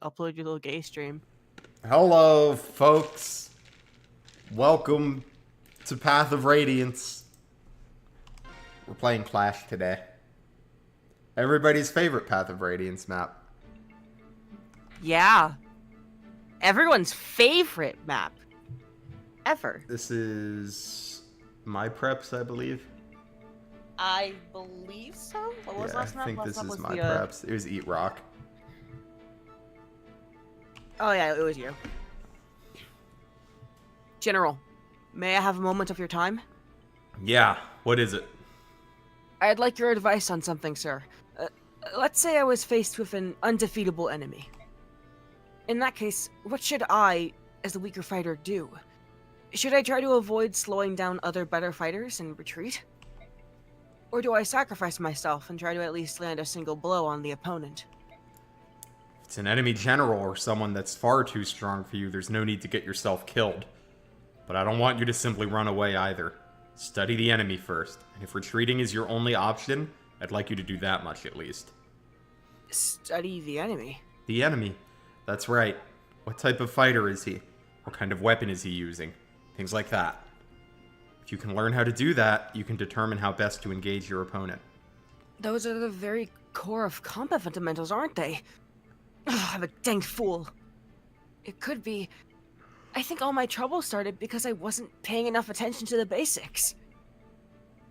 upload your little gay stream. Hello, folks. Welcome to Path of Radiance. We're playing Clash today. Everybody's favorite Path of Radiance map. Yeah. Everyone's favorite map. Ever. This is my preps, I believe. I believe so? What was last map? I think Last this map is was my the, preps. It was Eat Rock. Oh yeah, it was you. General, may I have a moment of your time? Yeah, what is it? I'd like your advice on something, sir. Let's say I was faced with an undefeatable enemy. In that case, what should I, as the weaker fighter, do? Should I try to avoid slowing down other better fighters and retreat? Or do I sacrifice myself and try to at least land a single blow on the opponent? If it's an enemy general or someone that's far too strong for you, there's no need to get yourself killed. But I don't want you to simply run away either. Study the enemy first, and if retreating is your only option, I'd like you to do that much at least. Study the enemy? The enemy. That's right. What type of fighter is he? What kind of weapon is he using? Things like that. If you can learn how to do that, you can determine how best to engage your opponent. Those are the very core of combat fundamentals, aren't they? Ugh, I'm a dang fool. It could be... I think all my trouble started because I wasn't paying enough attention to the basics.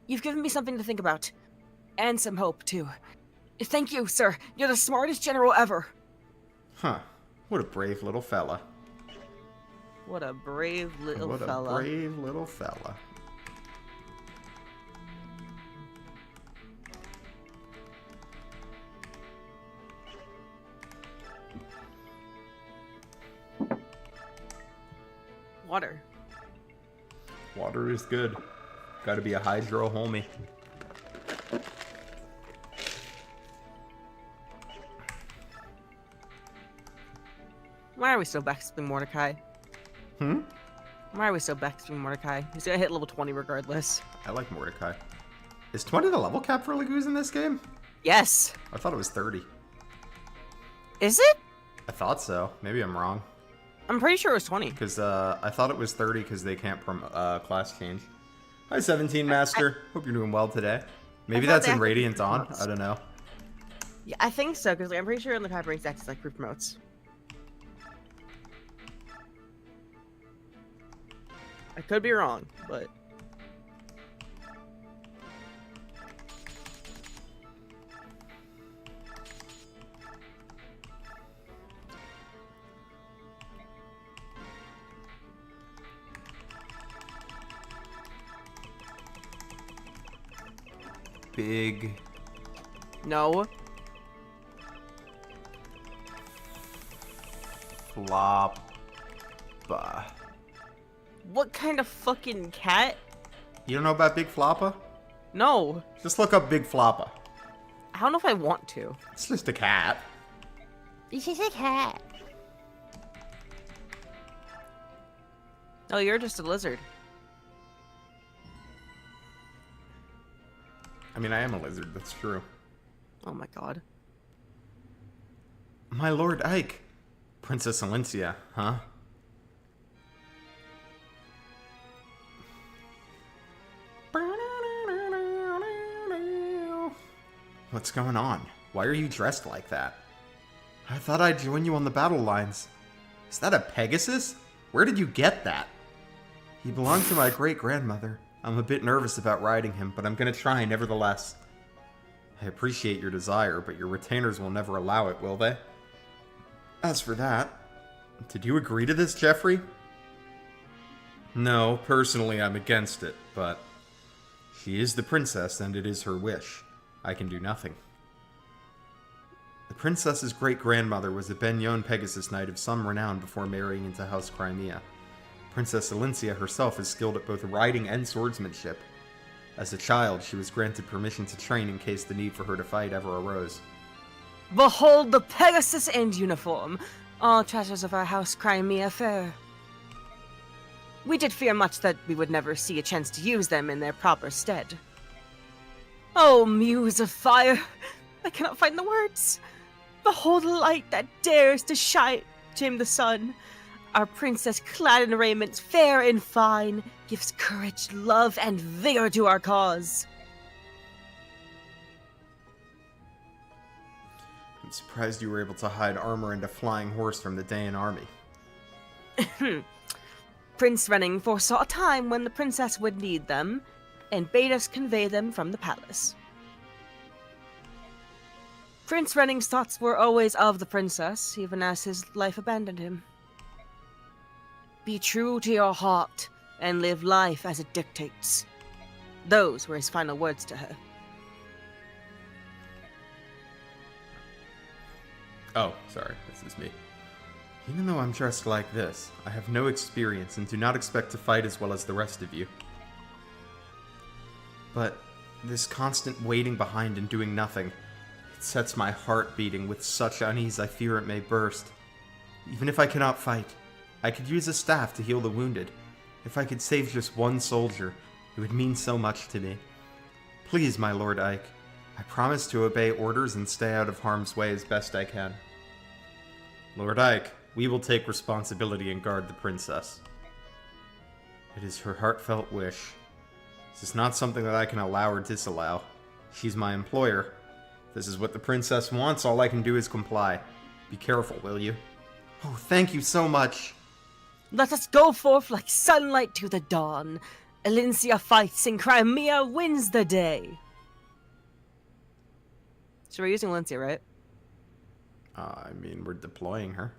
You've given me something to think about. And some hope, too. Thank you, sir. You're the smartest general ever. Huh. What a brave little fella. What a brave little fella. What a brave little fella. Water. Water is good. Gotta be a hydro homie. Why are we still backstabbing Mordecai? Hmm? Why are we still backstabbing Mordecai? He's gonna hit level 20 regardless. I like Mordecai. Is 20 the level cap for Lagoos in this game? Yes! I thought it was 30. Is it? I thought so. Maybe I'm wrong. I'm pretty sure it was 20. Because I thought it was 30 because they can't class change. Hi, 17 Master. Hope you're doing well today. Maybe that's in Radiant Dawn. I don't know. Yeah, I think so, because I'm pretty sure in the Hyper Race X, like, group promotes. I could be wrong, but... Big. No. Flop. What kind of fucking cat? You don't know about Big Floppa? No. Just look up Big Floppa. I don't know if I want to. It's just a cat. It's just a cat. Oh, you're just a lizard. I mean, I am a lizard, that's true. Oh my god. My Lord Ike. Princess Elincia, huh? What's going on? Why are you dressed like that? I thought I'd join you on the battle lines. Is that a Pegasus? Where did you get that? He belonged to my great-grandmother. I'm a bit nervous about riding him, but I'm gonna try nevertheless. I appreciate your desire, but your retainers will never allow it, will they? As for that, did you agree to this, Jeffrey? No, personally I'm against it, but she is the princess and it is her wish. I can do nothing. The princess's great-grandmother was a Benyon Pegasus knight of some renown before marrying into House Crimea. Princess Elincia herself is skilled at both riding and swordsmanship. As a child, she was granted permission to train in case the need for her to fight ever arose. Behold the Pegasus and uniform, all treasures of our House Crimea fair. We did fear much that we would never see a chance to use them in their proper stead. Oh, muse of fire! I cannot find the words. Behold the light that dares to shine the sun. Our princess, clad in raiments fair and fine, gives courage, love, and vigor to our cause. I'm surprised you were able to hide armor and a flying horse from the Dayan army. Prince Renning foresaw a time when the princess would need them, and bade us convey them from the palace. Prince Renning's thoughts were always of the princess, even as his life abandoned him. Be true to your heart, and live life as it dictates. Those were his final words to her. Oh, sorry, this is me. Even though I'm dressed like this, I have no experience and do not expect to fight as well as the rest of you. But this constant waiting behind and doing nothing, it sets my heart beating with such unease I fear it may burst. Even if I cannot fight, I could use a staff to heal the wounded. If I could save just one soldier, it would mean so much to me. Please, my Lord Ike, I promise to obey orders and stay out of harm's way as best I can. Lord Ike, we will take responsibility and guard the princess. It is her heartfelt wish. This is not something that I can allow or disallow. She's my employer. If this is what the princess wants, all I can do is comply. Be careful, will you? Oh, thank you so much. Let us go forth like sunlight to the dawn. Elincia fights and Crimea wins the day. So we're using Elincia, right? I mean, we're deploying her.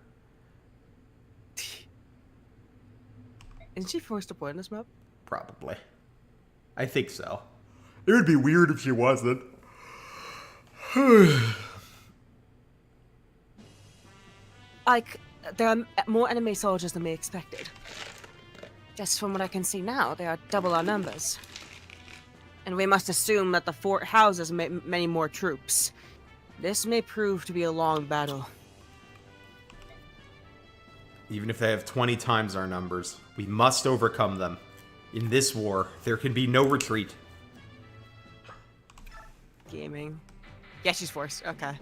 Isn't she forced to play on this map? Probably. I think so. It would be weird if she wasn't. Like, there are more enemy soldiers than we expected. Just from what I can see now, they are double our numbers. And we must assume that the fort houses many more troops. This may prove to be a long battle. Even if they have 20 times our numbers, we must overcome them. In this war, there can be no retreat. Gaming. Yeah, she's forced. Okay.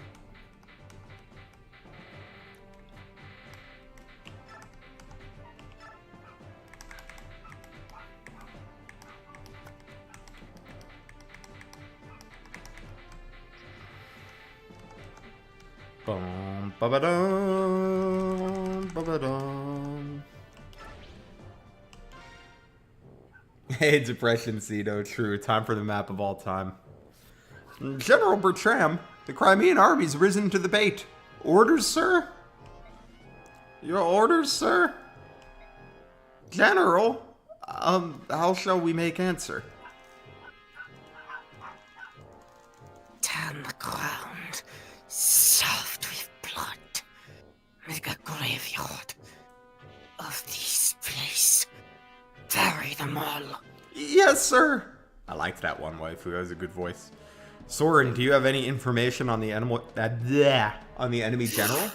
Bum, ba-ba-dum, ba-ba-dum. Hey, Depression Cedo, true. Time for the map of all time. General Bertram, the Crimean army's risen to the bait. Orders, sir? Your orders, sir? General? How shall we make answer? Turn the ground soft with blood. Make a graveyard of this place. Bury them all. Yes, sir. I liked that one, waifu. That was a good voice. Soren, do you have any information on the enemy general?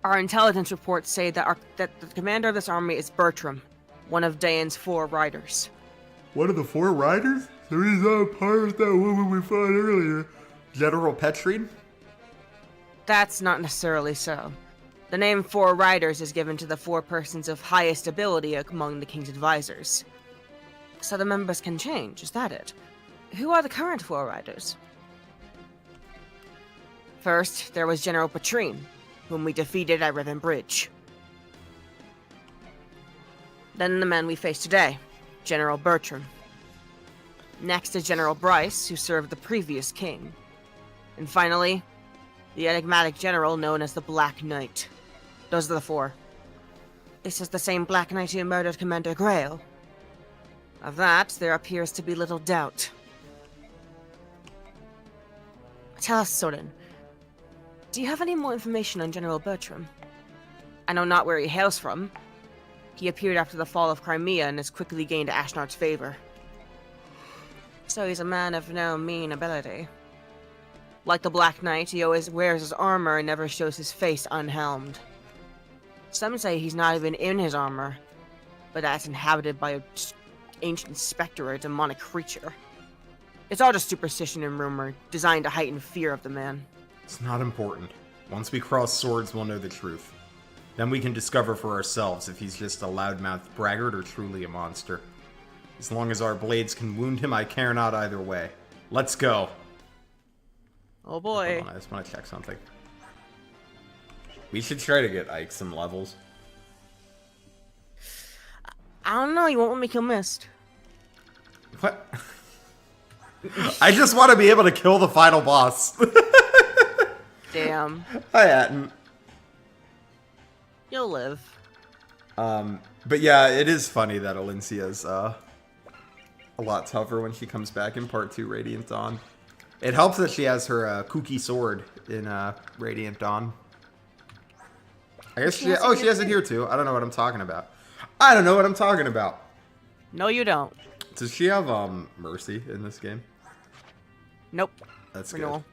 Our intelligence reports say that the commander of this army is Bertram, one of Dayan's 4 riders. One of the 4 riders? So he's not part of that woman we fought earlier. General Petrine? That's not necessarily so. The name 4 riders is given to the 4 persons of highest ability among the king's advisors. So the members can change, is that it? Who are the current 4 riders? First, there was General Petrine, whom we defeated at Riven Bridge. Then the man we face today, General Bertram. Next is General Bryce, who served the previous king. And finally, the enigmatic general known as the Black Knight. Those are the 4. This is the same Black Knight who murdered Commander Grail. Of that, there appears to be little doubt. Tell us, Soren, do you have any more information on General Bertram? I know not where he hails from. He appeared after the fall of Crimea and has quickly gained Ashnar's favor. So he's a man of no mean ability. Like the Black Knight, he always wears his armor and never shows his face unhelmed. Some say he's not even in his armor, but that's inhabited by an ancient specter or a demonic creature. It's all just superstition and rumor, designed to heighten fear of the man. It's not important. Once we cross swords, we'll know the truth. Then we can discover for ourselves if he's just a loudmouthed braggart or truly a monster. As long as our blades can wound him, I care not either way. Let's go. Oh boy. Hold on, I just want to check something. We should try to get Ike some levels. I don't know, you won't let me kill Mist. What? I just want to be able to kill the final boss. Damn. Hi, Atten. You'll live. But yeah, it is funny that Elincia's a lot tougher when she comes back in Part 2 Radiant Dawn. It helps that she has her kooky sword in Radiant Dawn. I guess she has it here too. I don't know what I'm talking about. I don't know what I'm talking about. No, you don't. Does she have Mercy in this game? Nope. That's Renewal.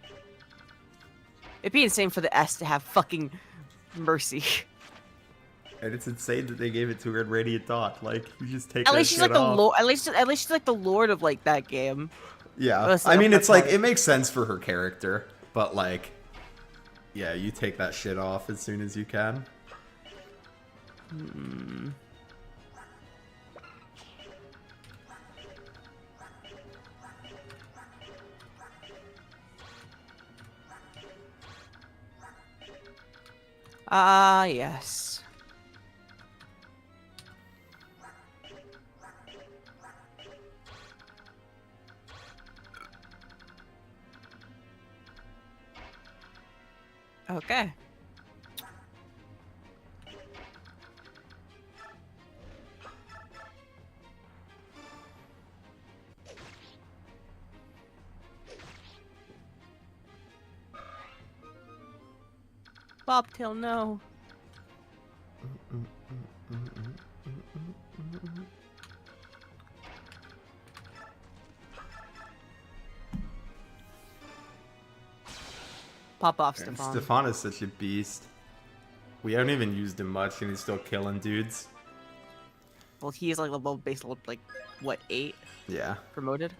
good. It'd be insane for the S to have fucking Mercy. And it's insane that they gave it to her in Radiant Dawn. Like, you just take At that least she's shit like the off. lord. At least she's like the lord of like that game. Yeah, I mean, it's like, it makes sense for her character, but like, yeah, you take that shit off as soon as you can. Ah, yes. Okay. Bobtail, no. Pop off, Stefan. Stefan is such a beast. We haven't even used him much, and he's still killing dudes. Well, he's like level base level like what 8 Yeah. promoted.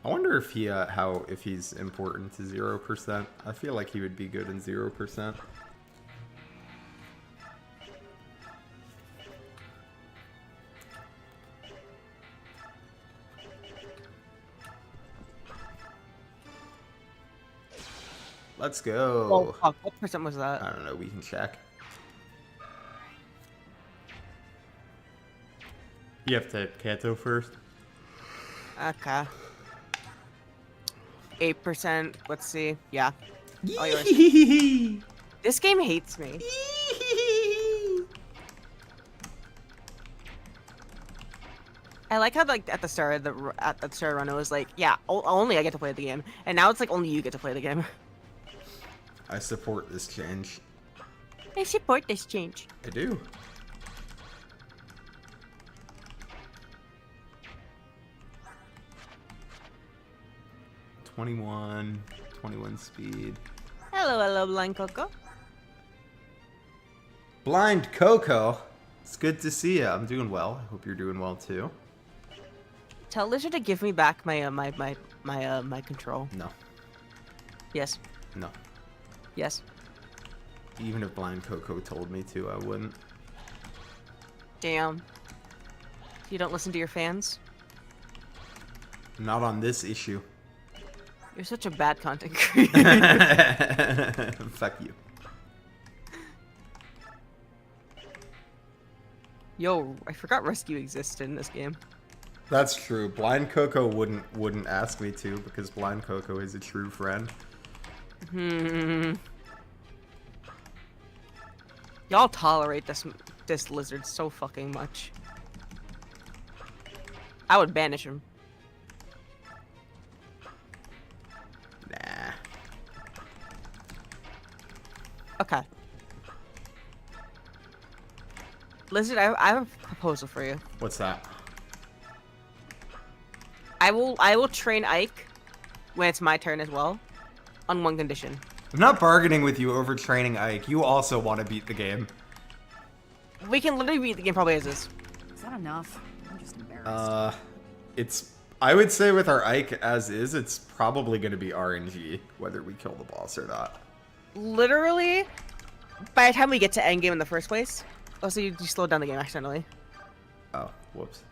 I wonder if he if he's important to 0%. I feel like he would be good in 0%. Let's go. Oh, fuck. What percent was that? I don't know. We can check. You have to Kanto first. Okay. 8%. Let's see. Yeah. All yours. This game hates me. I like how like at the start of the run it was like, yeah, only I get to play the game, and now it's like only you get to play the game. I support this change. I support this change. I do. "21 speed. Hello, Blind Coco. Blind Coco. It's good to see you. I'm doing well. I hope you're doing well too. Tell Lizard to give me back my my control. No. Yes. No. Yes. Even if Blind Coco told me to, I wouldn't. Damn. You don't listen to your fans? Not on this issue. You're such a bad content creator. Fuck you. Yo, I forgot rescue existed in this game. That's true. Blind Coco wouldn't ask me to because Blind Coco is a true friend. Y'all tolerate this lizard so fucking much. I would banish him. Nah. Okay. Lizard, I have a proposal for you. What's that? I will train Ike when it's my turn as well, on one condition. I'm not bargaining with you over training Ike. You also want to beat the game. We can literally beat the game probably as is. Is that enough? I'm just embarrassed. It's I would say with our Ike as is, it's probably going to be RNG, whether we kill the boss or not. Literally, by the time we get to endgame in the first place. Oh, so you slowed down the game accidentally. Oh, whoops.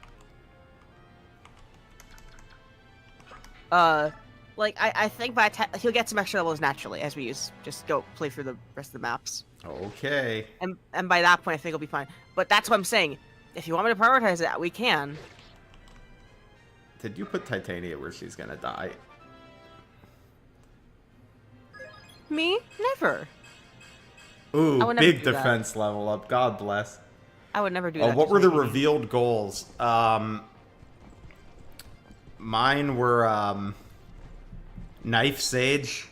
Like, I think by he'll get some extra levels naturally as we just go play through the rest of the maps. Okay. And by that point, I think it'll be fine. But that's what I'm saying. If you want me to prioritize it, we can. Did you put Titania where she's gonna die? Me? Never. Ooh, never big do that. defense level up. God bless. I would never do that. What were the revealed goals? Mine were Knife Sage.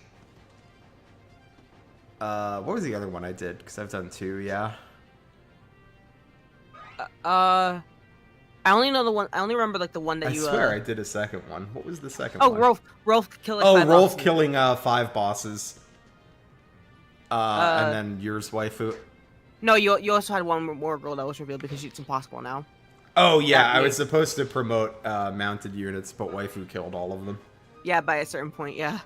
What was the other one I did? Because I've done 2, yeah. I only know the one. I only remember like the one that I you. swear I did a second one. What was the second Oh, one? Rolf killing. Oh, 5 Rolf bosses. killing 5 bosses. And then yours, waifu. No, you also had one more goal that was revealed because it's impossible now. Oh yeah, I was supposed to promote mounted units, but waifu killed all of them. Yeah, by a certain point, yeah.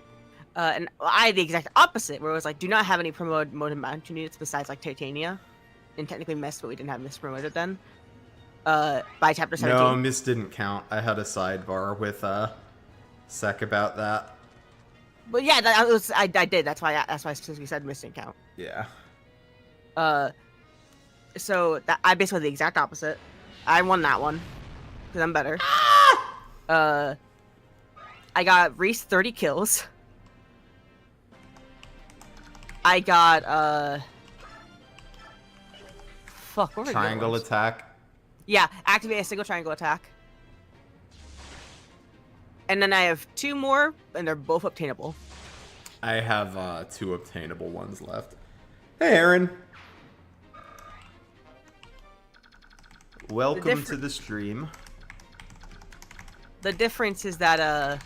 And I had the exact opposite, where it was like, do not have any promoted mounted units besides like Titania, and technically Mist, but we didn't have Mist promoted then. By chapter 17. No, Mist didn't count. I had a sidebar with Sec about that. But yeah, I did. That's why I specifically said Mist didn't count. Yeah. So I basically the exact opposite. I won that one because I'm better. I got Reese 30 kills. I got fuck. What were the other Triangle ones? attack. Yeah, activate a single triangle attack. And then I have 2 more, and they're both obtainable. I have 2 obtainable ones left. Hey, Aaron. Welcome to the stream. The difference is that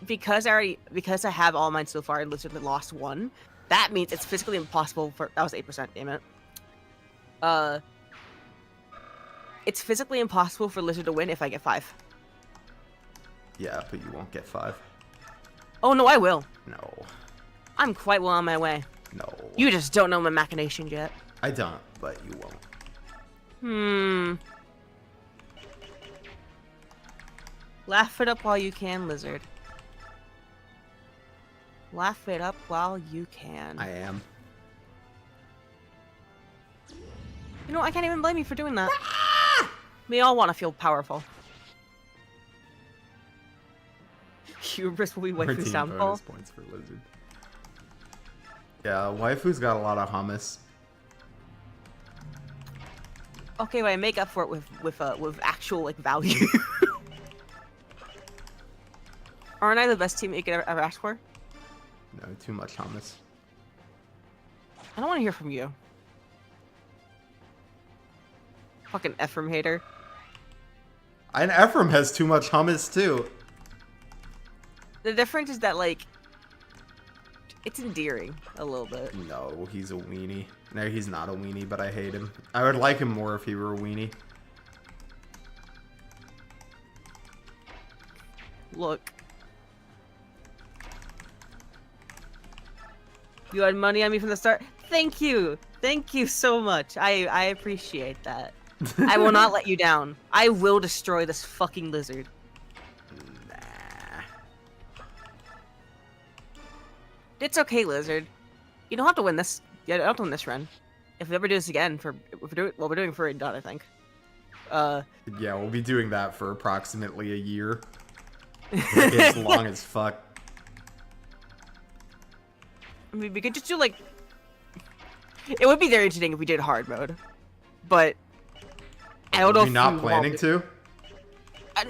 because I have all mine so far, I literally lost 1. That means it's physically impossible for that was 8%. Damn it. It's physically impossible for Lizard to win if I get 5. Yeah, but you won't get 5. Oh no, I will. No. I'm quite well on my way. No. You just don't know my machinations yet. I don't, but you won't. Laugh it up while you can, Lizard. Laugh it up while you can. I am. You know, I can't even blame you for doing that. We all want to feel powerful. Hubris will be Waifu 14 downfall. bonus points for Lizard. Yeah, Waifu's got a lot of hummus. Okay, but I make up for it with actual like value. Aren't I the best teammate you could ever ask for? No, too much hummus. I don't want to hear from you. Fucking Ephraim hater. And Ephraim has too much hummus too. The difference is that like it's endearing a little bit. No, he's a weenie. No, he's not a weenie, but I hate him. I would like him more if he were a weenie. Look. You had money on me from the start. Thank you. Thank you so much. I appreciate that. I will not let you down. I will destroy this fucking lizard. Nah. It's okay, lizard. You don't have to win this. You don't have to win this run. If we ever do this again, we're doing for done, I think. Yeah, we'll be doing that for approximately a year. It's long as fuck. I mean, we could just do like. It would be very interesting if we did hard mode, but I don't know. Are we not planning to?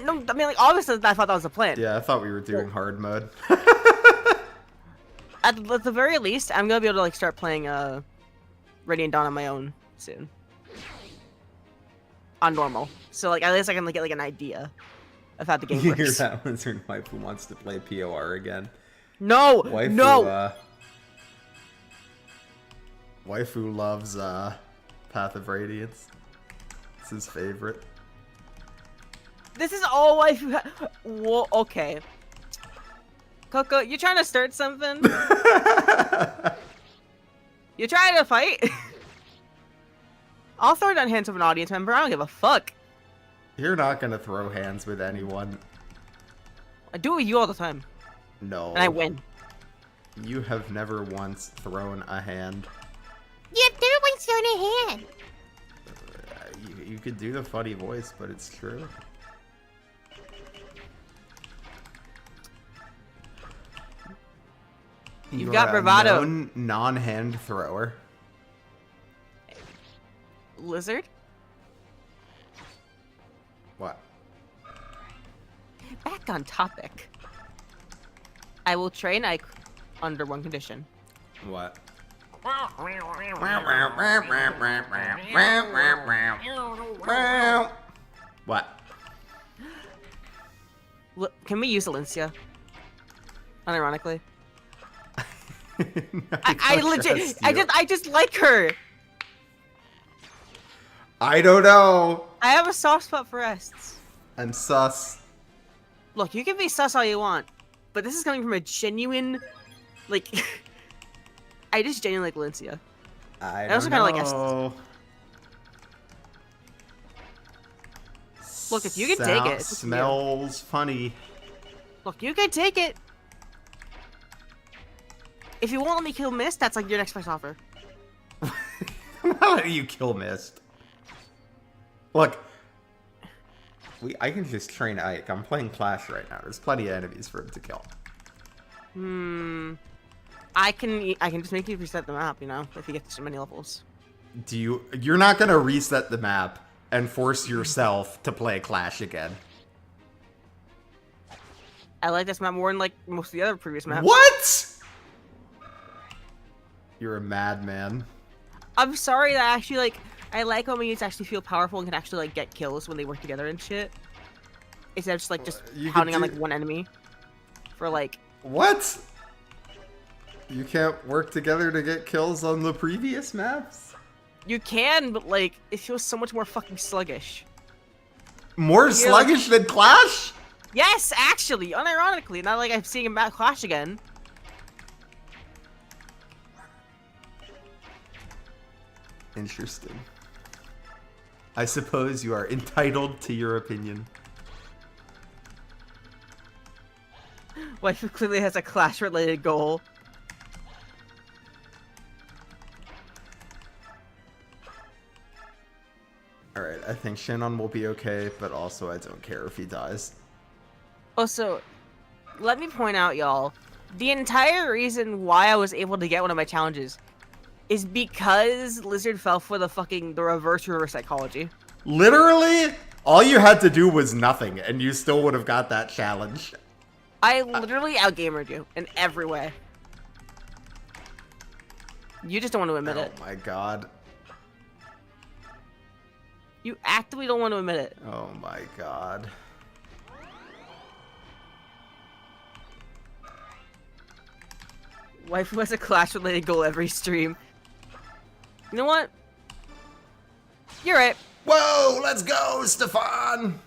No, I mean, like obviously, I thought that was the plan. Yeah, I thought we were doing hard mode. At the very least, I'm gonna be able to like start playing Radiant Dawn on my own soon. On normal, so like at least I can like, get like an idea of how the game You hear works. that Lizard Waifu wants to play POR again. No, Waifu, no. Waifu loves Path of Radiance. It's his favorite. This is all waifu. Whoa, okay. Coco, you trying to start something? You trying to fight? I'll throw down hands of an audience member. I don't give a fuck. You're not gonna throw hands with anyone. I do it with you all the time. No. And I win. You have never once thrown a hand. You've never once thrown a hand. You could do the funny voice, but it's true. You've got bravado. Non-hand thrower. Lizard? What? Back on topic. I will train Ike under one condition. What? What? Can we use Elincia? Unironically. No, I legit, I just like her. I don't know. I have a soft spot for Ests. I'm sus. Look, you can be sus all you want, but this is coming from a genuine, like, I just genuinely like Elincia. I also don't kinda like know. Look, if you can take it, it's up to you. Smells funny. Look, you can take it. If you won't let me kill Mist, that's like your next best offer. How do you kill Mist? Look, I can just train Ike. I'm playing Clash right now. There's plenty of enemies for him to kill. I can just make you reset the map, you know, if you get to so many levels. You're not gonna reset the map and force yourself to play Clash again. I like this map more than like most of the other previous maps. What? You're a madman. I'm sorry that actually, like, I like when minions actually feel powerful and can actually, like, get kills when they work together and shit. Instead of just, like, pounding on, like, one enemy. For, like... What? You can't work together to get kills on the previous maps? You can, but, like, it feels so much more fucking sluggish. More sluggish than Clash? Yes, actually, unironically. Not like I'm seeing him back Clash again. Interesting. I suppose you are entitled to your opinion. Waifu clearly has a Clash-related goal. Alright, I think Shannon will be okay, but also I don't care if he dies. Also, let me point out, y'all, the entire reason why I was able to get one of my challenges is because Lizard fell for the reverse psychology. Literally, all you had to do was nothing, and you still would have got that challenge. I literally outgamered you in every way. You just don't want to admit it. Oh my god. You actively don't want to admit it. Oh my god. Waifu has a Clash-related goal every stream. You know what? You're right. Whoa, let's go, Stefan!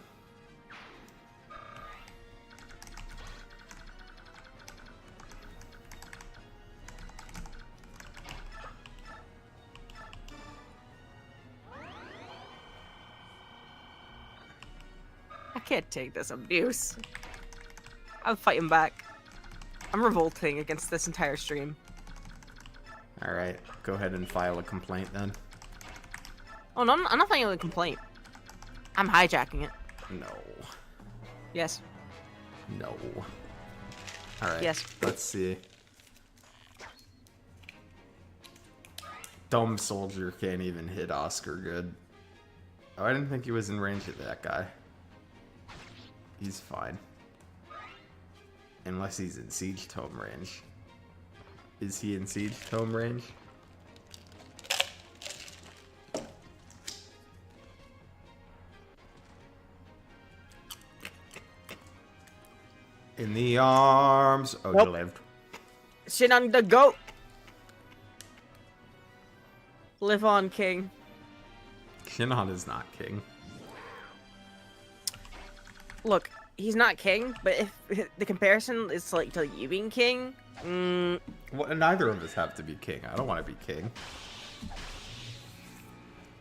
I can't take this abuse. I'm fighting back. I'm revolting against this entire stream. Alright, go ahead and file a complaint then. Oh, no, I'm not filing a complaint. I'm hijacking it. No. Yes. No. Alright, Yes. let's see. Dumb soldier can't even hit Oscar good. Oh, I didn't think he was in range of that guy. He's fine. Unless he's in Siege Tome range. Is he in Siege Tome range? In the arms. Oh, Nope. he lived. Shit on the goat. Live on, king. Shinon is not king. Look, he's not king, but if the comparison is like to you being king, Well, neither of us have to be king. I don't want to be king.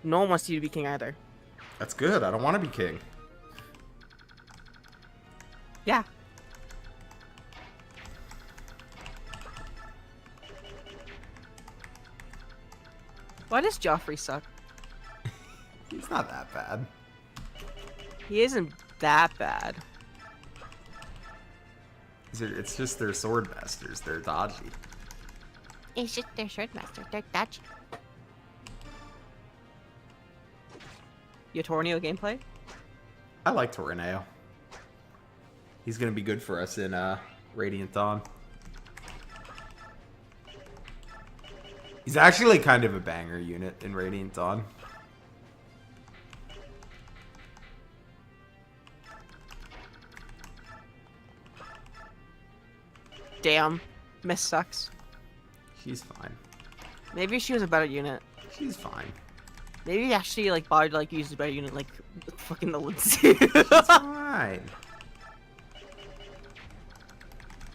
no one wants you to be king either. That's good. I don't want to be king. Yeah. Why does Joffrey suck? He's not that bad. He isn't that bad. It's just their sword masters. They're dodgy. It's just their swordmaster. They're dodgy. Yotornio gameplay? I like Torneo. He's gonna be good for us in Radiant Dawn. He's actually kind of a banger unit in Radiant Dawn. Damn. Miss sucks. She's fine. Maybe she was a better unit. She's fine. Maybe actually like Bard like used a better unit like fucking Elincia. She's fine.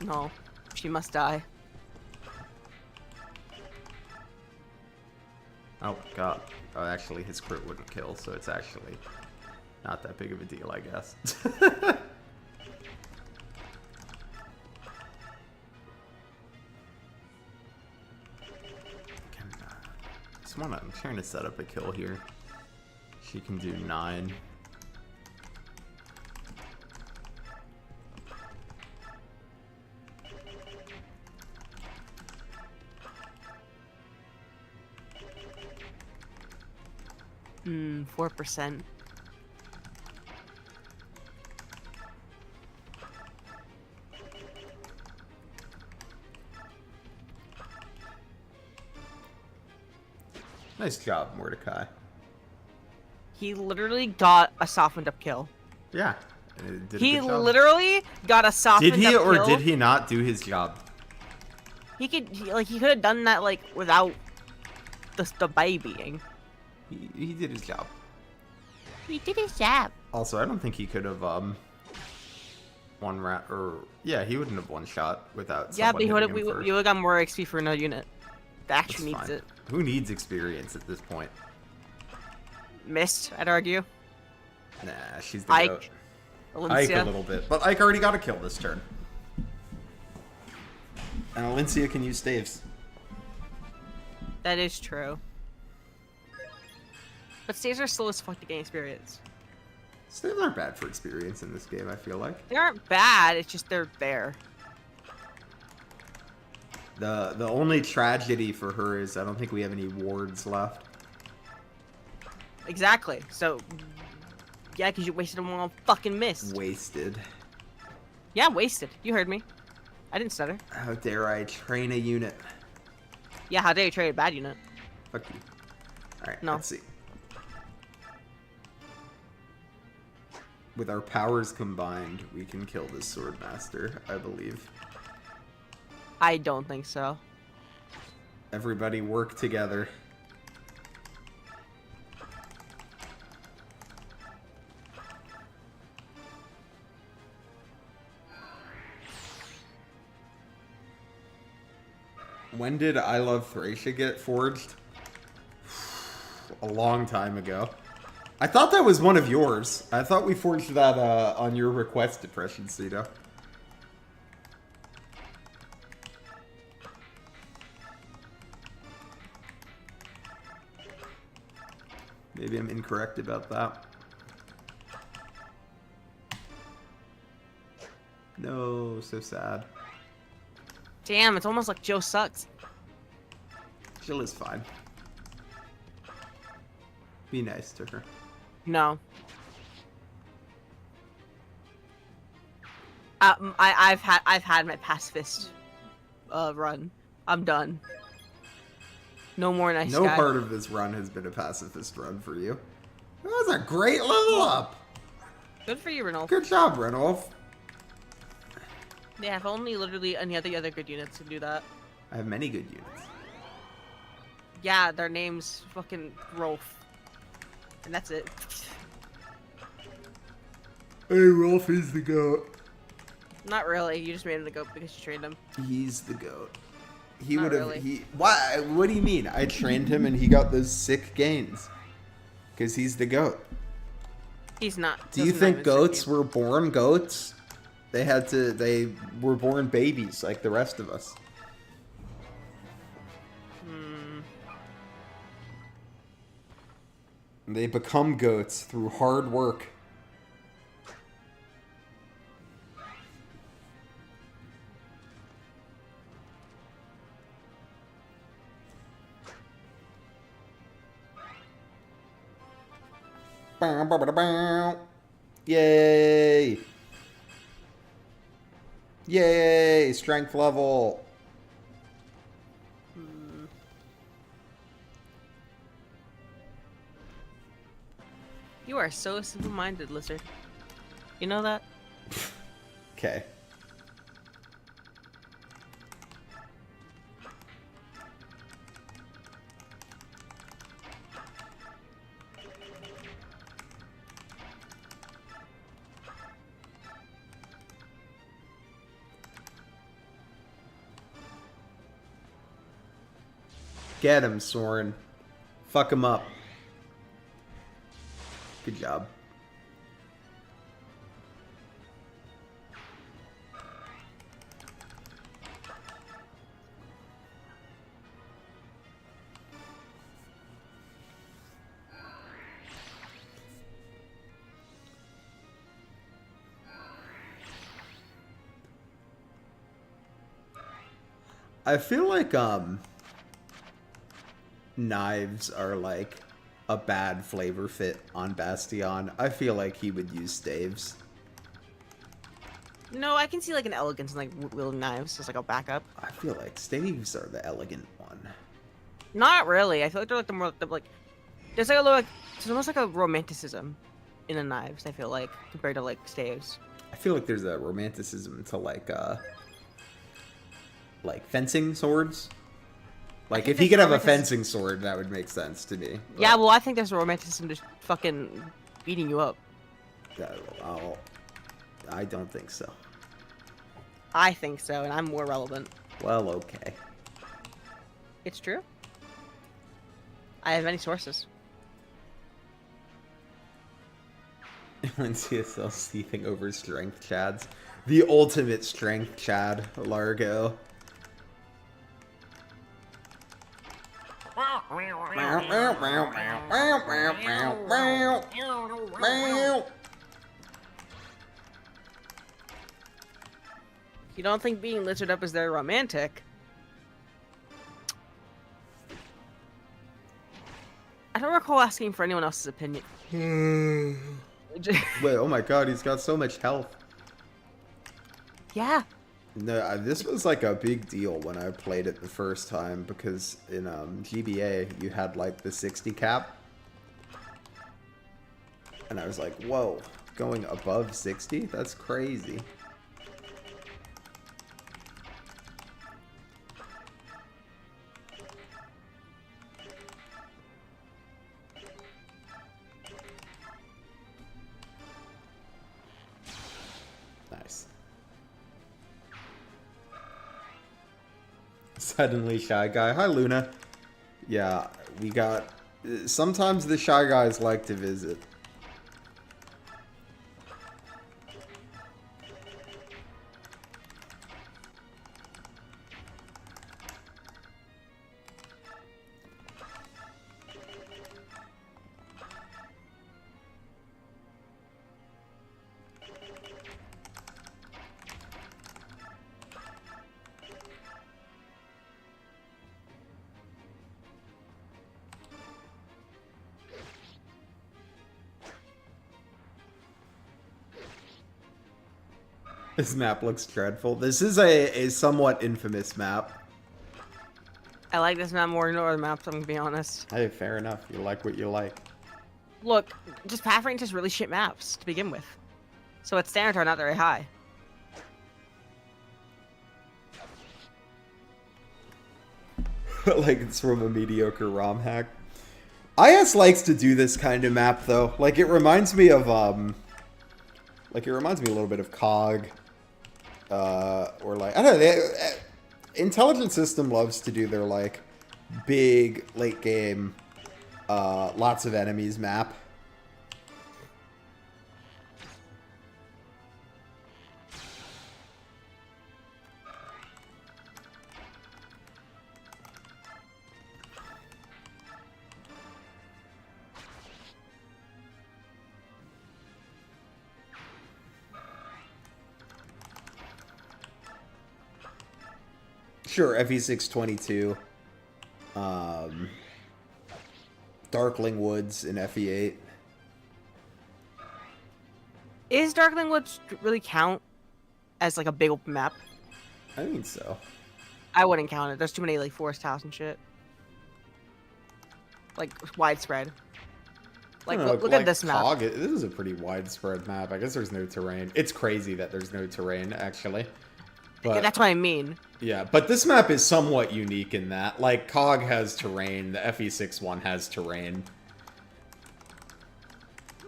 No. She must die. Oh god. Oh, actually his crit wouldn't kill, so it's actually not that big of a deal, I guess. I'm trying to set up a kill here. She can do 9. Hmm, 4%. Nice job, Mordecai. He literally got a softened up kill. Yeah. And it did a He good job. literally got a softened Did he up or kill. did he not do his job? He could he could have done that like without the babying. He did his job. He did his job. Also, I don't think he could have one rat or yeah, he wouldn't have one shot without. Yeah, but someone you hitting him first. would have got more XP for another unit. That That's actually needs fine. it. Who needs experience at this point? Missed, I'd argue. Nah, she's the Ike. goat. Elincia. Ike a little bit, but Ike already got a kill this turn. And Elincia can use staves. That is true. But staves are slow as fuck to gain experience. Staves aren't bad for experience in this game, I feel like. They aren't bad, it's just they're there. The only tragedy for her is I don't think we have any wards left. Exactly. So, yeah, because you wasted them on fucking mist. Wasted. Yeah, wasted. You heard me. I didn't stutter. How dare I train a unit? Yeah, how dare you trade a bad unit? Fuck you. Alright, No. let's see. With our powers combined, we can kill this Swordmaster, I believe. I don't think so. Everybody work together. When did I Love Thracia get forged? A long time ago. I thought that was one of yours. I thought we forged that on your request, Depression Cito. Maybe I'm incorrect about that. No, so sad. Damn, it's almost like Joe sucks. Jill is fine. Be nice to her. No. I've had my pacifist run. I'm done. No more nice No guy. part of this run has been a pacifist run for you. That was a great level up. Good for you, Renolf. Good job, Renolf. Yeah, if only literally any other good units could do that. I have many good units. Yeah, their name's fucking Rolf. And that's it. Hey, Rolfie's the goat. Not really. You just made him the goat because you trained him. He's the goat. He Not would have. really. Why? What do you mean? I trained him and he got those sick gains. Because he's the goat. He's not. Do you think goats were born goats? They were born babies like the rest of us. They become goats through hard work. Yay! Yay! Strength level. You are so simple-minded, Lizard. You know that? Okay. Get him, Soren. Fuck him up. Good job. I feel like knives are like a bad flavor fit on Bastion. I feel like he would use staves. No, I can see like an elegance in like wielding knives as like a backup. I feel like staves are the elegant one. Not really. I feel like they're like the more like there's like a little like there's almost like a romanticism in the knives. I feel like compared to like staves. I feel like there's a romanticism to like fencing swords. Like if he could have a fencing sword, that would make sense to me. But Yeah, well, I think there's a romanticism to fucking beating you up. I don't think so. I think so, and I'm more relevant. Well, okay. It's true. I have many sources. Elincia sells seething over strength chads. The ultimate strength chad, Largo. You don't think being lizard up is very romantic? I don't recall asking for anyone else's opinion. Wait, oh my god, he's got so much health. Yeah. No, this was like a big deal when I played it the first time because in GBA you had like the 60 cap. And I was like, whoa, going above 60? That's crazy. Nice. Suddenly Shy Guy. Hi, Luna. Yeah, we got... Sometimes the Shy Guys like to visit. This map looks dreadful. This is a somewhat infamous map. I like this map more than other maps, I'm gonna be honest. Hey, fair enough. You like what you like. Look, just Path Range is really shit maps to begin with. So its standards are not very high. Like it's from a mediocre ROM hack. IS likes to do this kind of map though. Like it reminds me of Like, it reminds me a little bit of COG. Or, like, I don't know. Intelligent System loves to do their, like, big late game, lots of enemies map. Sure, FE622. Darkling Woods in FE8. Is Darkling Woods really count as like a big open map? I think so. I wouldn't count it. There's too many like forest towers and shit. Like widespread. Like look at this map. COG, this is a pretty widespread map. I guess there's no terrain. It's crazy that there's no terrain actually. But Yeah, that's what I mean. yeah, but this map is somewhat unique in that, like, COG has terrain, the FE6 one has terrain.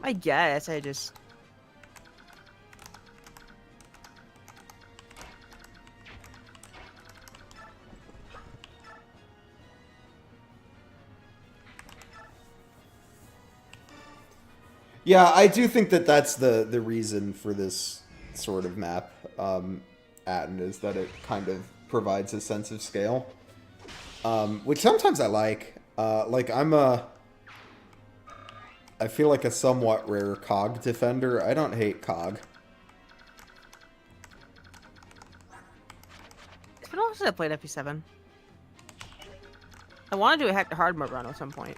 I guess I just. Yeah, I do think that that's the reason for this sort of map, Atten, is that it kind of provides a sense of scale, which sometimes I like. Like, I feel like a somewhat rare COG defender. I don't hate COG. It's been a while since I played FE7. I want to do a hard mode run at some point.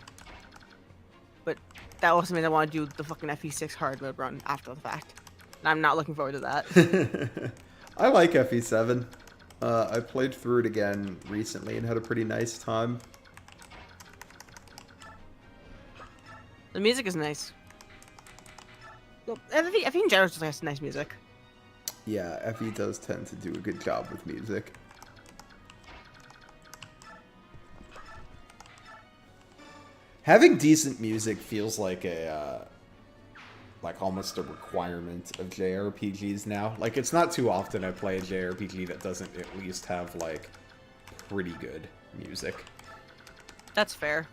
But that also means I want to do the fucking FE6 hard mode run after the fact. And I'm not looking forward to that. I like FE7. I played through it again recently and had a pretty nice time. The music is nice. Well, FE in general just has nice music. Yeah, FE does tend to do a good job with music. Having decent music feels like a, like almost a requirement of JRPGs now. Like, it's not too often I play a JRPG that doesn't at least have, like, pretty good music. That's fair.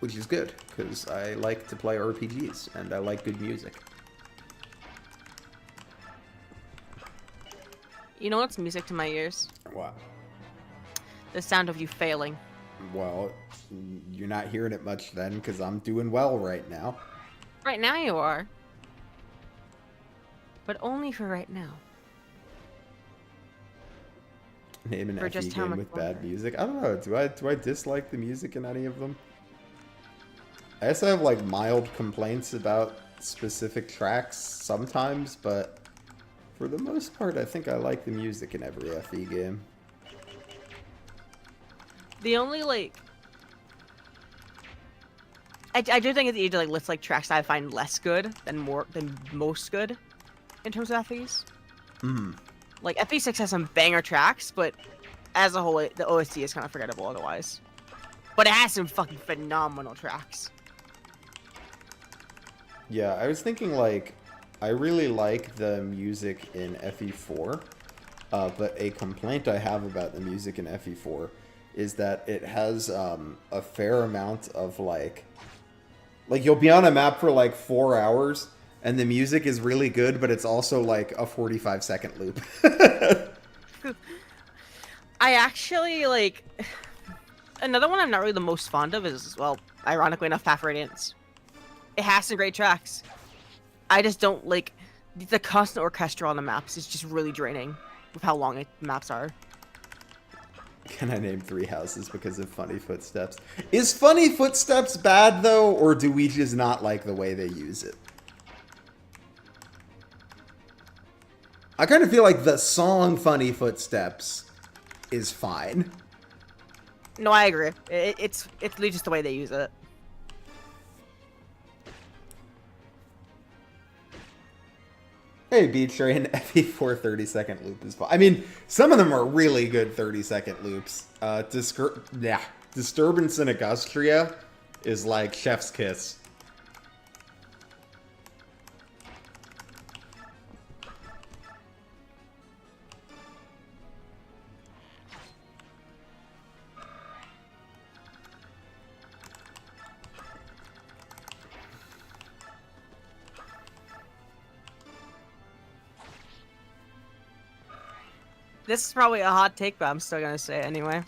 Which is good, because I like to play RPGs, and I like good music. You know what's music to my ears? Wow. The sound of you failing. Well, you're not hearing it much then, because I'm doing well right now. Right now you are. But only for right now. Name an For FE just how game much with bad longer? music. I don't know. Do I dislike the music in any of them? I guess I have like mild complaints about specific tracks sometimes, but for the most part, I think I like the music in every FE game. The only like I do think it's easy to like list like tracks that I find less good than most good in terms of FEs. Hmm. Like FE6 has some banger tracks, but as a whole, the OST is kind of forgettable otherwise. But it has some fucking phenomenal tracks. Yeah, I was thinking like, I really like the music in FE4, but a complaint I have about the music in FE4 is that it has a fair amount of like you'll be on a map for like 4 hours and the music is really good, but it's also like a 45-second loop. I actually like another one I'm not really the most fond of is, well, ironically enough, Path of Radiance. It has some great tracks. I just don't like the constant orchestra on the maps. It's just really draining with how long maps are. Can I name 3 houses because of Funny Footsteps? Is Funny Footsteps bad, though, or do we just not like the way they use it? I kind of feel like the song Funny Footsteps is fine. No, I agree. It's really just the way they use it. Hey, Beach Train, FE4 30-second loop is fine. I mean, some of them are really good 30-second loops. Disturbance in Augustria is like chef's kiss. This is probably a hot take, but I'm still gonna say it anyway,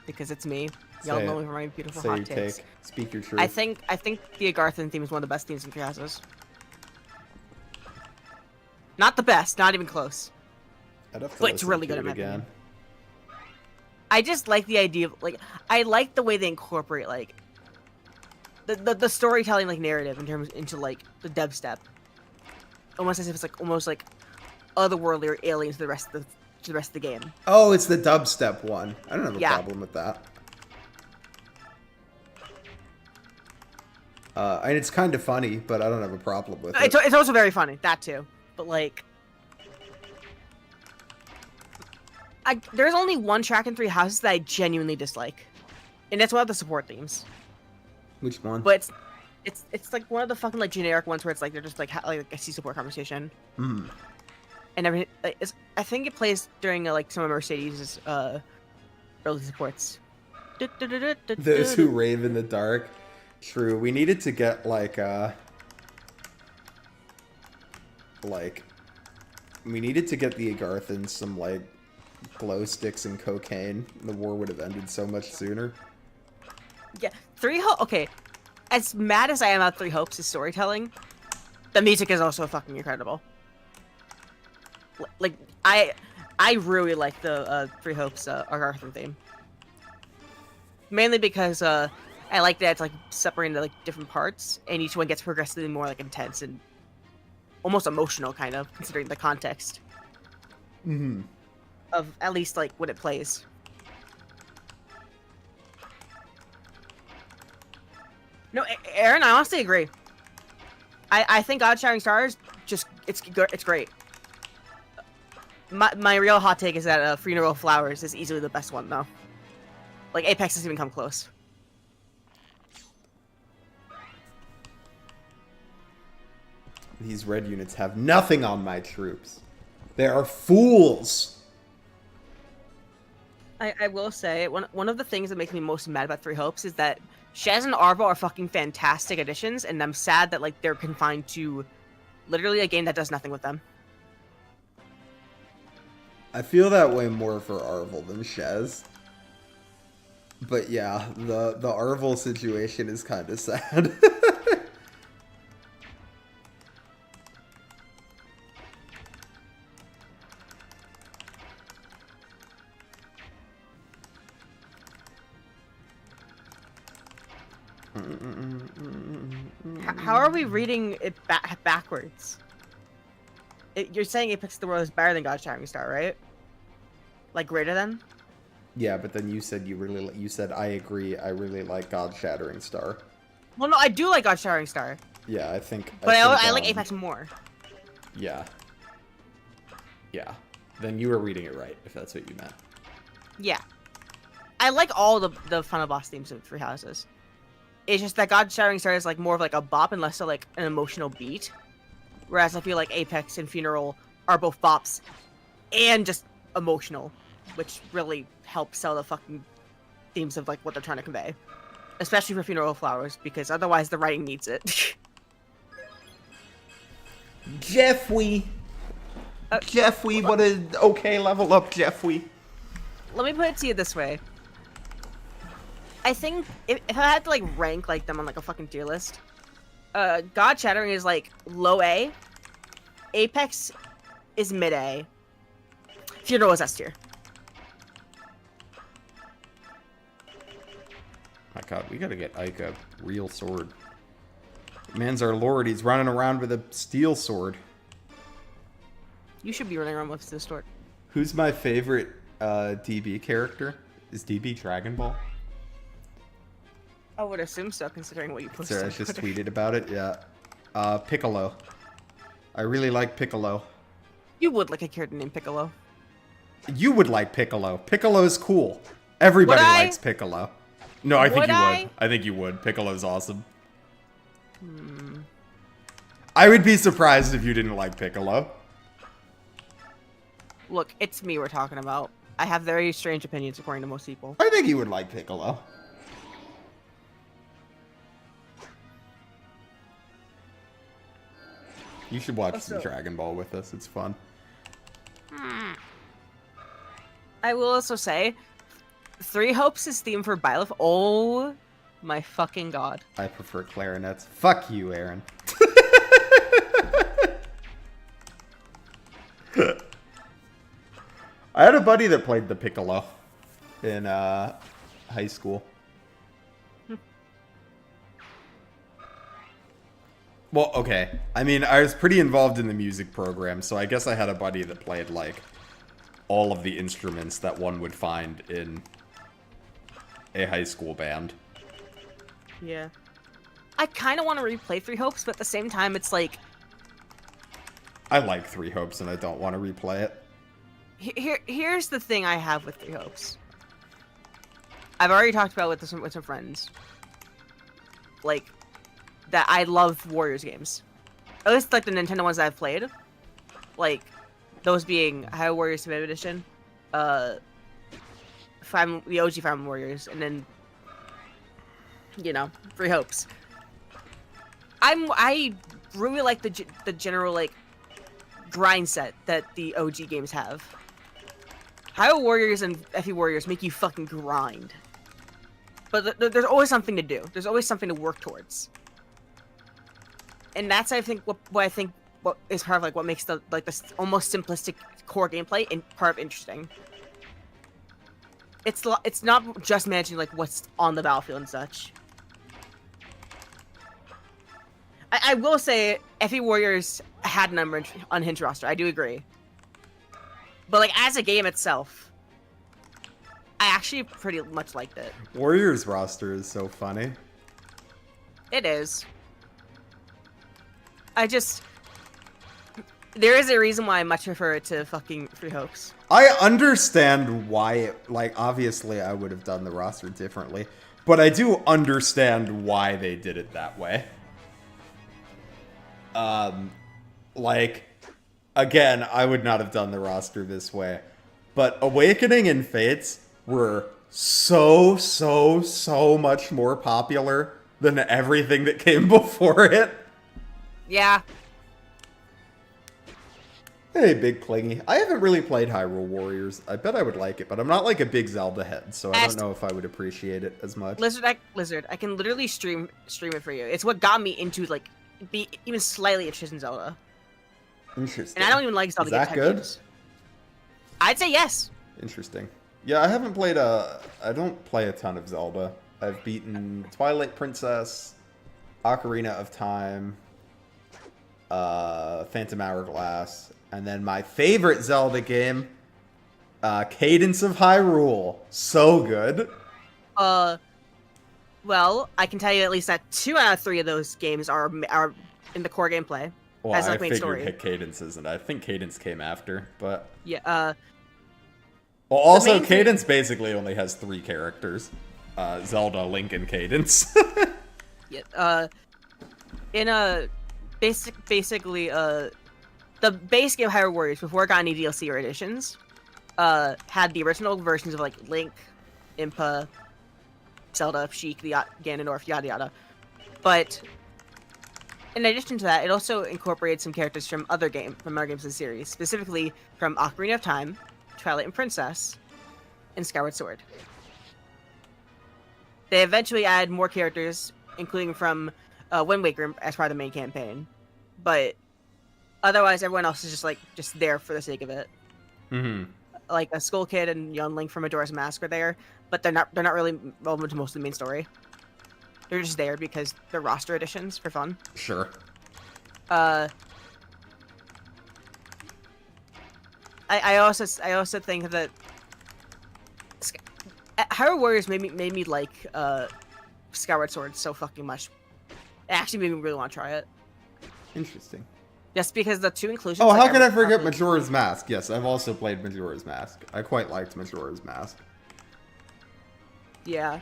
because it's me. Y'all Say know it. me for my beautiful Say hot your takes. take. Speak your truth. I think the Agarthan theme is one of the best themes in Three Houses. Not the best, not even close. I'd have to But it's listen really to good it in my again. opinion. I just like the idea of like I like the way they incorporate like the storytelling like narrative in terms into like the dubstep. Almost as if it's like almost like otherworldly or alien to the rest of the game. Oh, it's the dubstep one. I don't have a Yeah. problem with that. And it's kind of funny, but I don't have a problem with it. It's also very funny, that too. But like, there's only one track in Three Houses that I genuinely dislike, and that's one of the support themes. Which one? But it's like one of the fucking like generic ones where it's like they're just like like a C support conversation. Hmm. And everything. I think it plays during like some of Mercedes' early supports. Those who rave in the dark. True. We needed to get like we needed to get the Agarthans some like glow sticks and cocaine. The war would have ended so much sooner. Yeah, okay, as mad as I am at Three Hopes' storytelling, the music is also fucking incredible. Like, I really like the Three Hopes Agarthan theme. Mainly because I like that it's like separated into like different parts, and each one gets progressively more like intense and almost emotional, kind of, considering the context. Mm-hmm. Of at least like when it plays. No, Aaron, I honestly agree. I think God Shining Stars it's great. My real hot take is that Funeral Flowers is easily the best one though. Like Apex doesn't even come close. These red units have nothing on my troops. They are fools. I will say one of the things that makes me most mad about Three Hopes is that Shez and Arvo are fucking fantastic additions, and I'm sad that like they're confined to literally a game that does nothing with them. I feel that way more for Arvel than Shez. But yeah, the Arvel situation is kind of sad. How are we reading it backwards? You're saying Apex of the World is better than God Shining Star, right? Like greater than? Yeah, but then you said you said I agree. I really like God Shattering Star. Well, no, I do like God Shining Star. Yeah, I think. But I like Apex more. Yeah. Yeah. Then you were reading it right, if that's what you meant. Yeah. I like all the Final Boss themes of Three Houses. It's just that God Shattering Star is like more of like a bop and less so like an emotional beat. Whereas I feel like Apex and Funeral are both bops and just emotional, which really helps sell the fucking themes of like what they're trying to convey. Especially for Funeral Flowers, because otherwise the writing needs it. Jeffrey! Jeffrey, what an okay level up, Jeffrey. Let me put it to you this way. I think if I had to like rank like them on like a fucking tier list, God Shattering is like low A, Apex is mid A, Funeral is S tier. My god, we gotta get Ike a real sword. Man's our lord, he's running around with a steel sword. You should be running around with this sword. Who's my favorite DB character? Is DB Dragon Ball? I would assume so, considering what you posted. Sorry, I just tweeted about it, yeah. Piccolo. I really like Piccolo. You would like a character named Piccolo. You would like Piccolo. Piccolo's cool. Everybody likes Piccolo. No, I think you would. I think you would. Piccolo's awesome. I would be surprised if you didn't like Piccolo. Look, it's me we're talking about. I have very strange opinions according to most people. I think you would like Piccolo. You should watch some Dragon Ball with us. It's fun. I will also say, Three Hopes' theme for Byleth. Oh my fucking god. I prefer clarinets. Fuck you, Aaron. I had a buddy that played the piccolo in high school. Well, okay. I mean, I was pretty involved in the music program, so I guess I had a buddy that played, like, all of the instruments that one would find in a high school band. Yeah. I kind of want to replay Three Hopes, but at the same time, it's like... I like Three Hopes, and I don't want to replay it. Here's the thing I have with Three Hopes. I've already talked about it with some friends. Like, that I love Warriors games. At least, like, the Nintendo ones that I've played. Like, those being Hyrule Warriors Definitive Edition, the OG Fire Emblem Warriors, and then, you know, Three Hopes. I really like the general, like, grind set that the OG games have. Hyrule Warriors and FE Warriors make you fucking grind. But there's always something to do. There's always something to work towards. And that's, I think, what is part of, like, what makes the almost simplistic core gameplay and part of interesting. It's not just managing, like, what's on the battlefield and such. I will say FE Warriors had an unhinged roster. I do agree. But, like, as a game itself, I actually pretty much liked it. Warriors roster is so funny. It is. There is a reason why I much prefer it to fucking Three Hopes. I understand why, like, obviously I would have done the roster differently, but I do understand why they did it that way. Like, again, I would not have done the roster this way, but Awakening and Fates were so much more popular than everything that came before it. Yeah. Hey, Big Clingy. I haven't really played Hyrule Warriors. I bet I would like it, but I'm not like a big Zelda head, so I don't know if I would appreciate it as much. Lizard, I can literally stream it for you. It's what got me into, like, be even slightly interested in Zelda. Interesting. And I don't even like Zelda Is that good? games. I'd say yes. Interesting. Yeah, I haven't played I don't play a ton of Zelda. I've beaten Twilight Princess, Ocarina of Time, Phantom Hourglass, and then my favorite Zelda game, Cadence of Hyrule. So good. Well, I can tell you at least that 2 out of 3 of those games are in the core gameplay. Well, as, I like, main figured story. Cadence isn't. I think Cadence came after, but... Yeah, Well, also, main Cadence basically only has 3 characters. Zelda, Link, and Cadence. yeah, basically, the base game Hyrule Warriors, before it got any DLC or additions, had the original versions of, like, Link, Impa, Zelda, Sheik, Ganondorf, yada yada. But in addition to that, it also incorporated some characters from other games in the series, specifically from Ocarina of Time, Twilight and Princess, and Skyward Sword. They eventually added more characters, including from Wind Waker as part of the main campaign, but otherwise everyone else is just there for the sake of it. Mm-hmm. Like a Skull Kid and Young Link from Majora's Mask are there, but they're not really relevant to most of the main story. They're just there because they're roster additions for fun. Sure. I also think that Hyrule Warriors made me like Skyward Sword so fucking much. It actually made me really want to try it. Interesting. Just because the 2 inclusions. Oh, like, how could I forget Majora's Mask? Yes, I've also played Majora's Mask. I quite liked Majora's Mask. Yeah.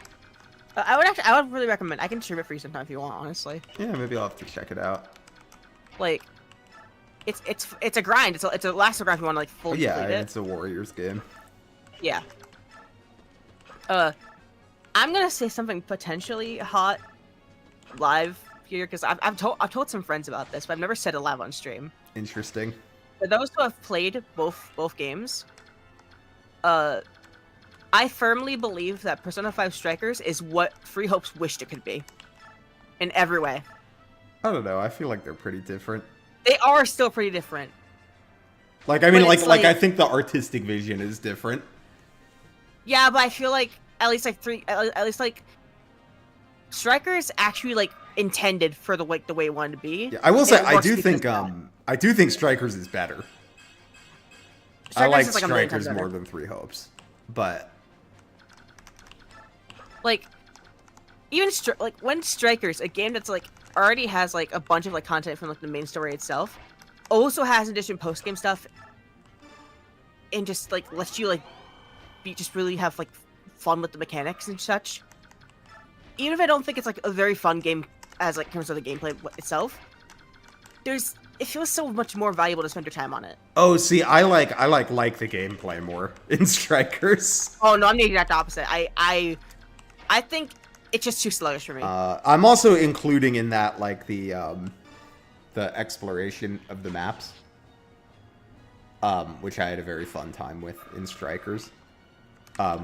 I would really recommend. I can stream it for you sometime if you want, honestly. Yeah, maybe I'll have to check it out. Like, it's a grind. It's a last grind if you want to, like, fully Yeah, complete it. it's a Warriors game. Yeah. I'm gonna say something potentially hot live here because I've told some friends about this, but I've never said it live on stream. Interesting. For those who have played both games, I firmly believe that Persona 5 Strikers is what Free Hopes wished it could be. In every way. I don't know. I feel like they're pretty different. They are still pretty different. Like, I mean, But it's like I think the artistic vision is different. Yeah, but I feel like at least like Strikers actually like intended for the way it wanted to be. Yeah, I will say It I works do because think of that. I do think Strikers is better. I Strikers like is, like, a million Strikers times more better. than Three Hopes, but Like even like when Strikers, a game that's like already has like a bunch of like content from like the main story itself, also has additional post game stuff, and just like lets you like just really have like fun with the mechanics and such. Even if I don't think it's like a very fun game as like in terms of the gameplay itself, it feels so much more valuable to spend your time on it. oh, see, I like the gameplay more in Strikers. Oh no, I'm the exact opposite. I think it's just too sluggish for me. I'm also including in that like the exploration of the maps, which I had a very fun time with in Strikers,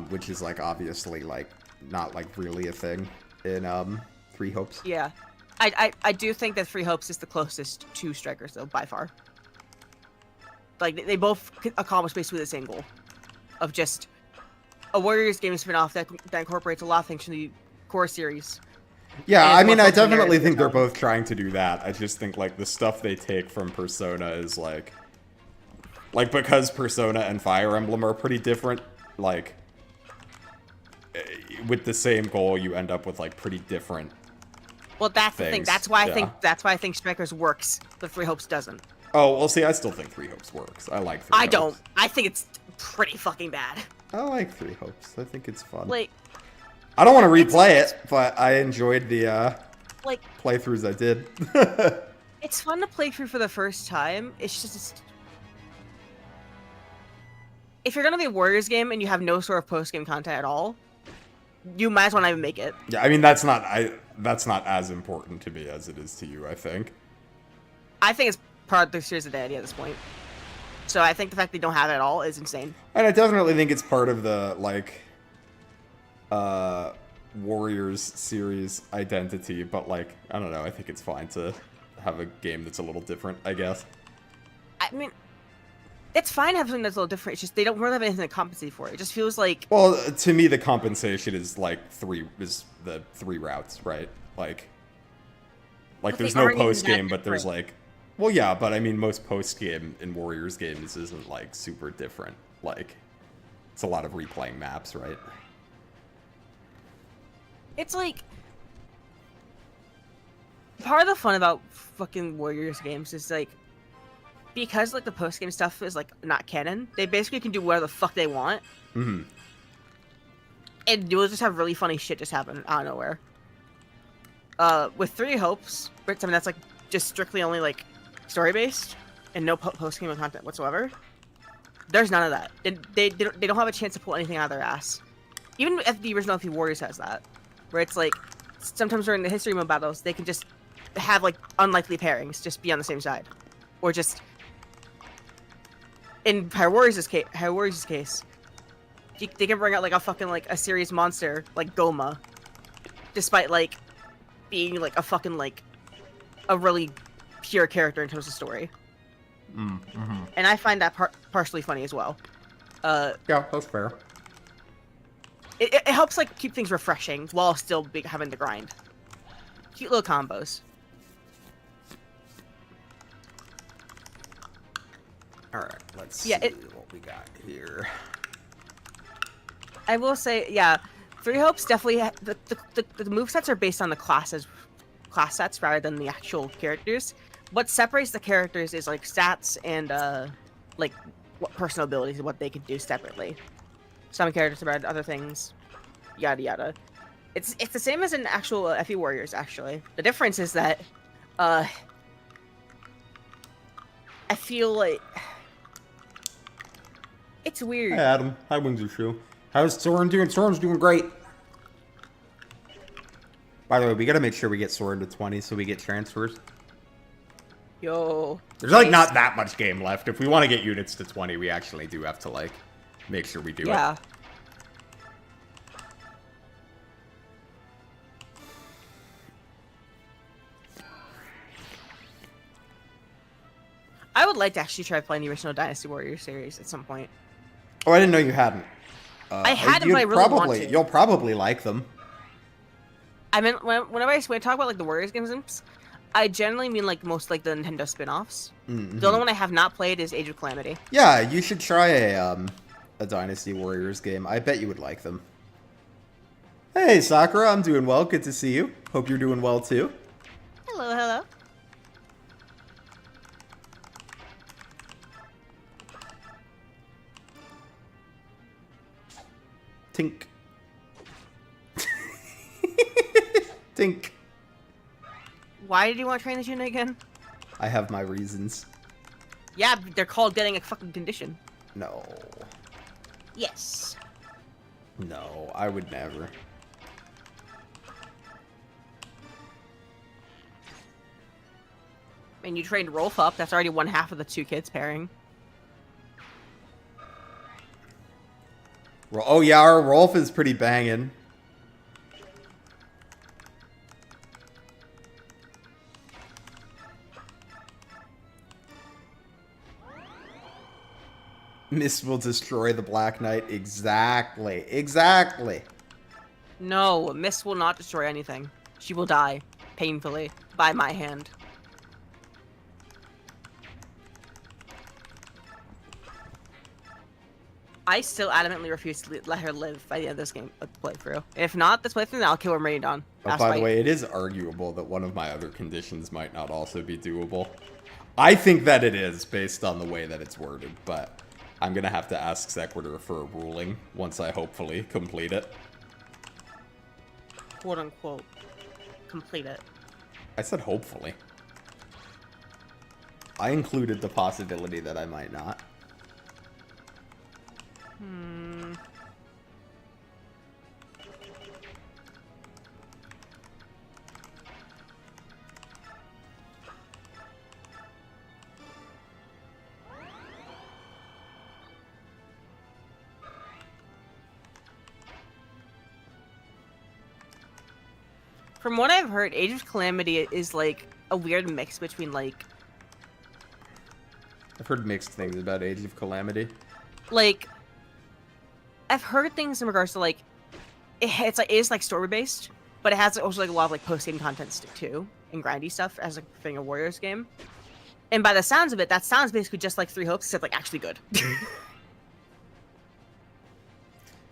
which is like obviously like not like really a thing in Three Hopes. Yeah. I do think that Free Hopes is the closest to Strikers, though, by far. Like, they both accomplish basically the same goal. Of just a Warriors game spin-off that incorporates a lot of things from the core series. Yeah, And I mean, more I focused on definitely narrative think they're as well. both trying to do that. I just think, like, the stuff they take from Persona is, like, because Persona and Fire Emblem are pretty different, like, with the same goal, you end up with, like, pretty different Well, that's the thing. things, That's why yeah. I think Strikers works, but Free Hopes doesn't. Oh, well, see, I still think Three Hopes works. I like Three I Hopes. don't. I think it's pretty fucking bad. I like Three Hopes. I think it's fun. Like, I don't want to replay it, but I enjoyed the like playthroughs I did. it's fun to play through for the first time. It's just if you're gonna be a Warriors game and you have no sort of post-game content at all, you might as well not even make it. Yeah, I mean, that's not as important to me as it is to you, I think. I think it's part of the series identity at this point. So I think the fact they don't have it at all is insane. And I definitely think it's part of the, like, Warriors series identity, but, like, I don't know, I think it's fine to have a game that's a little different, I guess. I mean, it's fine to have something that's a little different. It's just they don't really have anything to compensate for it. It just feels like Well, to me, the compensation is, like, the three routes, right? Like But there's they no aren't even post-game, that but there's, different. like... Well, yeah, but, I mean, most post-game in Warriors games isn't, like, super different. Like, it's a lot of replaying maps, right? it's like part of the fun about fucking Warriors games is like because like the post game stuff is like not canon. They basically can do whatever the fuck they want, Mm-hmm. and you'll just have really funny shit just happen out of nowhere. With Three Hopes, which I mean that's like just strictly only like story based and no post game content whatsoever. There's none of that. They don't have a chance to pull anything out of their ass. Even if the original FE Warriors has that, where it's like sometimes during the history mode battles they can just have like unlikely pairings, just be on the same side, or just in High Warriors' case, they can bring out like a fucking like a serious monster like Goma, despite like being like a fucking like a really pure character in terms of story. Mm-hmm. And I find that partially funny as well. Yeah, that's fair. It helps like keep things refreshing while still having the grind. Cute little combos. Alright, let's Yeah, see what we got here. I will say, yeah, Three Hopes definitely the movesets are based on the class sets rather than the actual characters. What separates the characters is like stats and like what personal abilities and what they can do separately. Some characters are better at other things, yada yada. It's the same as in actual FE Warriors actually. The difference is that I feel like it's weird. Hi, Adam. Hi, Wings of Shoe. How's Soren doing? Soren's doing great. By the way, we gotta make sure we get Soren to 20 so we get transfers. Yo. There's like not that much game left. If we want to get units to 20, we actually do have to like make sure we do it. Yeah. would like to actually try playing the original Dynasty Warriors series at some point. Oh, I didn't know you hadn't. I hadn't, but I really want to. You'll probably like them. I mean, when I talk about like the Warriors games, I generally mean like most like the Nintendo spin-offs. Mm-hmm. The only one I have not played is Age of Calamity. Yeah, you should try a Dynasty Warriors game. I bet you would like them. Hey, Sakura, I'm doing well. Good to see you. Hope you're doing well too. Hello, hello. Tink. Tink. Why did you want to train this unit again? I have my reasons. Yeah, they're called getting a fucking condition. No. Yes. No, I would never. I mean, you trained Rolf up. That's already one half of the two kids pairing. Oh yeah, our Rolf is pretty banging. Mist will destroy the Black Knight. Exactly. Exactly. No, Miss will not destroy anything. She will die, painfully, by my hand. I still adamantly refuse to let her live by the end of this game playthrough. If not this playthrough, then I'll kill her Maridon. Oh, by the way, it is arguable that one of my other conditions might not also be doable. I think that it is, based on the way that it's worded, but I'm going to have to ask Sequitur for a ruling once I hopefully complete it. Quote unquote. Complete it. I said hopefully. I included the possibility that I might not. From what I've heard, Age of Calamity is like a weird mix between like I've heard mixed things about Age of Calamity. like I've heard things in regards to like it's like story based, but it has also like a lot of like post game content too and grindy stuff as like being a Warriors game. And by the sounds of it, that sounds basically just like Three Hopes, except like actually good.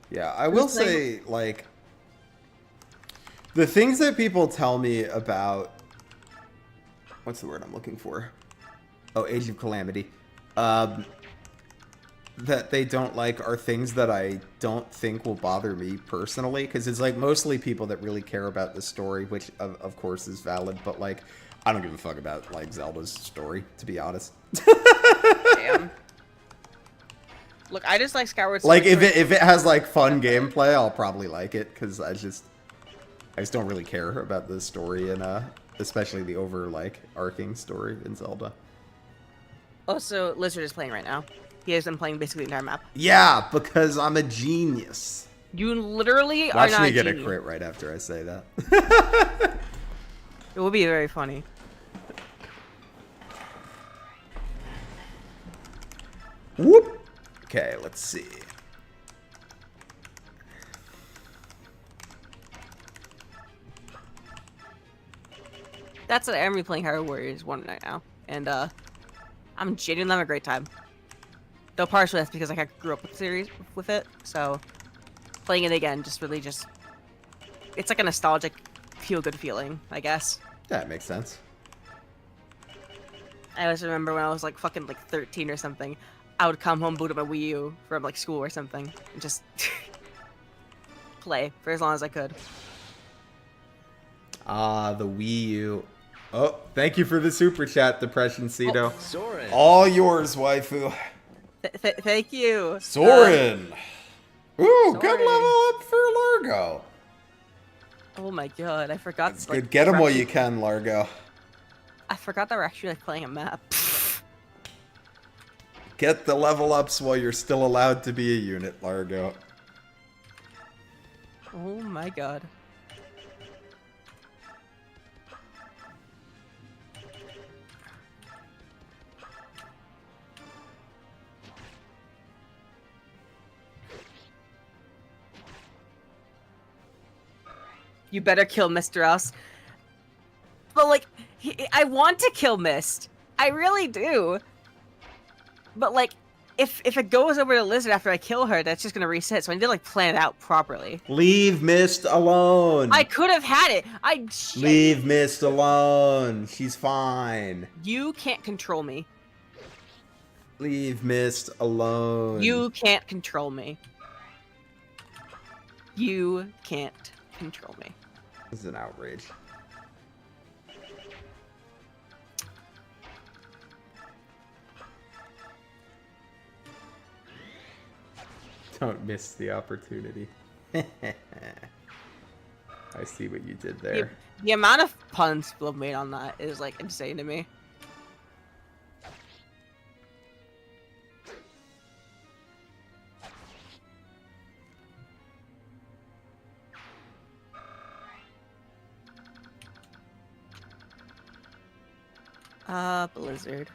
Yeah, I will say, like, the things that people tell me about, what's the word I'm looking for? Oh, Age of Calamity. That they don't like are things that I don't think will bother me personally, because it's like mostly people that really care about the story, which of course is valid, but like I don't give a fuck about like Zelda's story, to be honest. Damn. Look, I just like Skyward Sword. Like if it has like fun gameplay, I'll probably like it, because I just don't really care about the story and especially the arcing story in Zelda. Also, Lizard is playing right now. He has been playing basically the entire map. Yeah, because I'm a genius. You literally Watch are not me a get genius. a crit right after I say that. It will be very funny. Whoop. Okay, let's see. That's what I'm replaying Hyrule Warriors 1 right now. And I'm genuinely having a great time. Though partially that's because I grew up with the series with it, so playing it again just really it's like a nostalgic feel-good feeling, I guess. Yeah, it makes sense. I always remember when I was like fucking like 13 or something, I would come home, boot up my Wii U from like school or something, and just play for as long as I could. Ah, the Wii U. Oh, thank you for the super chat, Depression Cito. Soren. All yours, waifu. Thank you. Soren. Ooh, Soren. good level up for Largo. Oh my god, I forgot. That's good. Get him while you can, Largo. I forgot that we're actually like playing a map. Get the level ups while you're still allowed to be a unit, Largo. Oh my god. You better kill Mr. Else. But, like, I want to kill Mist. I really do. But, like, if it goes over to Lizard after I kill her, that's just gonna reset. So I need to, like, plan it out properly. Leave Mist alone. I could have had it. Leave Mist alone. She's fine. You can't control me. Leave Mist alone. You can't control me. You can't control me. This is an outrage. Don't miss the opportunity. I see what you did there. The amount of puns people have made on that is, like, insane to me. Blizzard.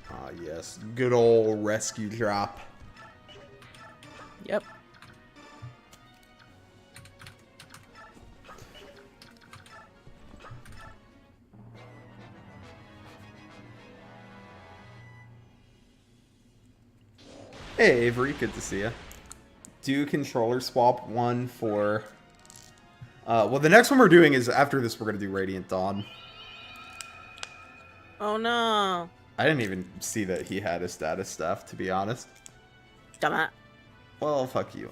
Ah, yes. Good old rescue drop. Yep. Hey, Avery. Good to see you. Do controller swap one for... well, the next one we're doing is, after this, we're going to do Radiant Dawn. Oh, no. I didn't even see that he had his status stuff, to be honest. Dumb. Well, fuck you.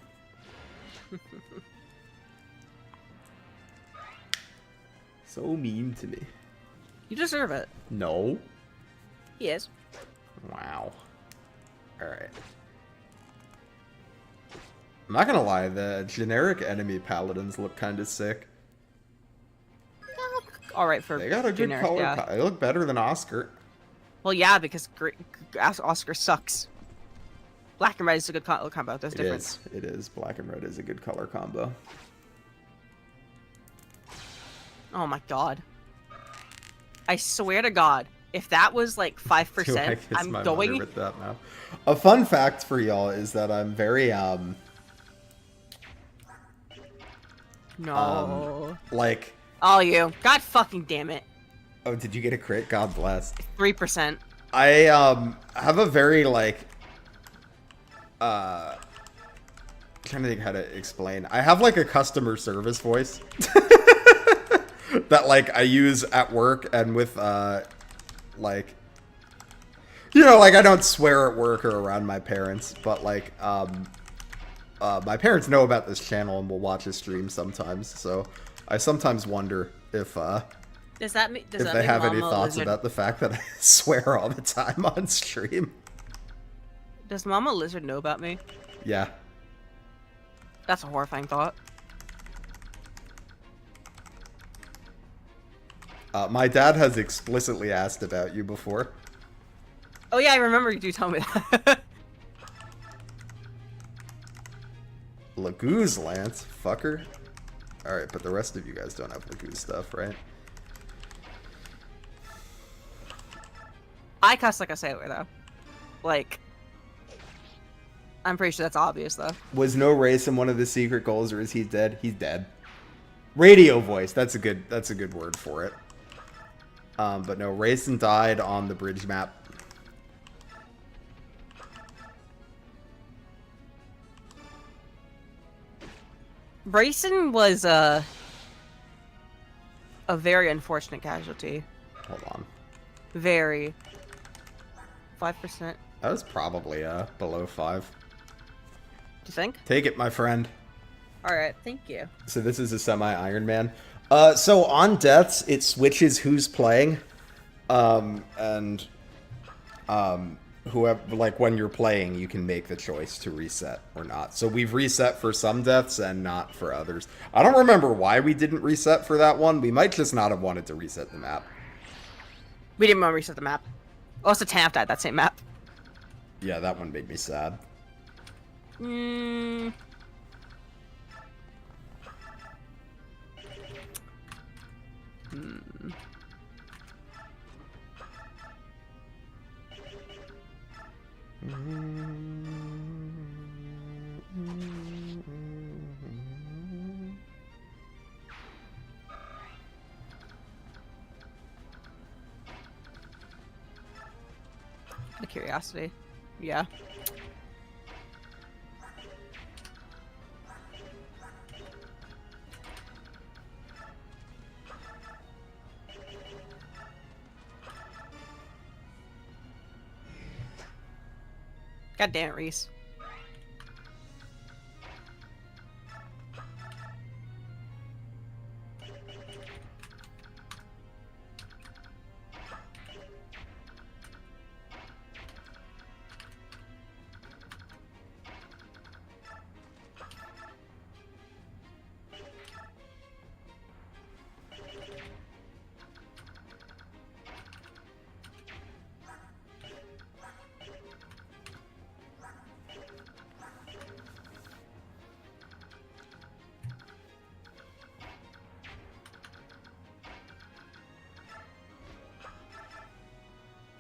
So mean to me. You deserve it. No. He is. Wow. Alright. I'm not gonna lie, the generic enemy paladins look kind of sick. All right for They got a good generic, color. yeah. They look better than Oscar. Well, yeah, because Oscar sucks. Black and red is a good combo. There's a difference. It is. Black and red is a good color combo. Oh my god. I swear to God, if that was like 5%, I'm going. With that now. A fun fact for y'all is that I'm very No. like. Oh, you. God fucking damn it. Oh, did you get a crit? God bless. 3%. I have a very like trying to think how to explain. I have like a customer service voice that like I use at work and with like, you know, like I don't swear at work or around my parents, but like my parents know about this channel and will watch his stream sometimes, so I sometimes wonder if Does that mean if they have any thoughts about the fact that I swear all the time on stream. Does Mama Lizard know about me? Yeah. That's a horrifying thought. My dad has explicitly asked about you before. Oh yeah, I remember you do tell me that. Lagoo's Lance, fucker. Alright, but the rest of you guys don't have Lagoo stuff, right? I cuss like a sailor, though. Like, I'm pretty sure that's obvious, though. Was no race in one of the secret goals, or is he dead? He's dead. Radio voice, that's a good word for it. But no, Rayson died on the bridge map. Brayson was a very unfortunate casualty. Hold on. Very. 5%. That was probably below 5. Do you think? Take it, my friend. Alright, thank you. So this is a semi-Iron Man. So on deaths, it switches who's playing. whoever, like, when you're playing, you can make the choice to reset or not. So we've reset for some deaths and not for others. I don't remember why we didn't reset for that one. We might just not have wanted to reset the map. We didn't want to reset the map. Also, Tanf died that same map. Yeah, that one made me sad. Hmm. The curiosity. Yeah. God damn it, Reese.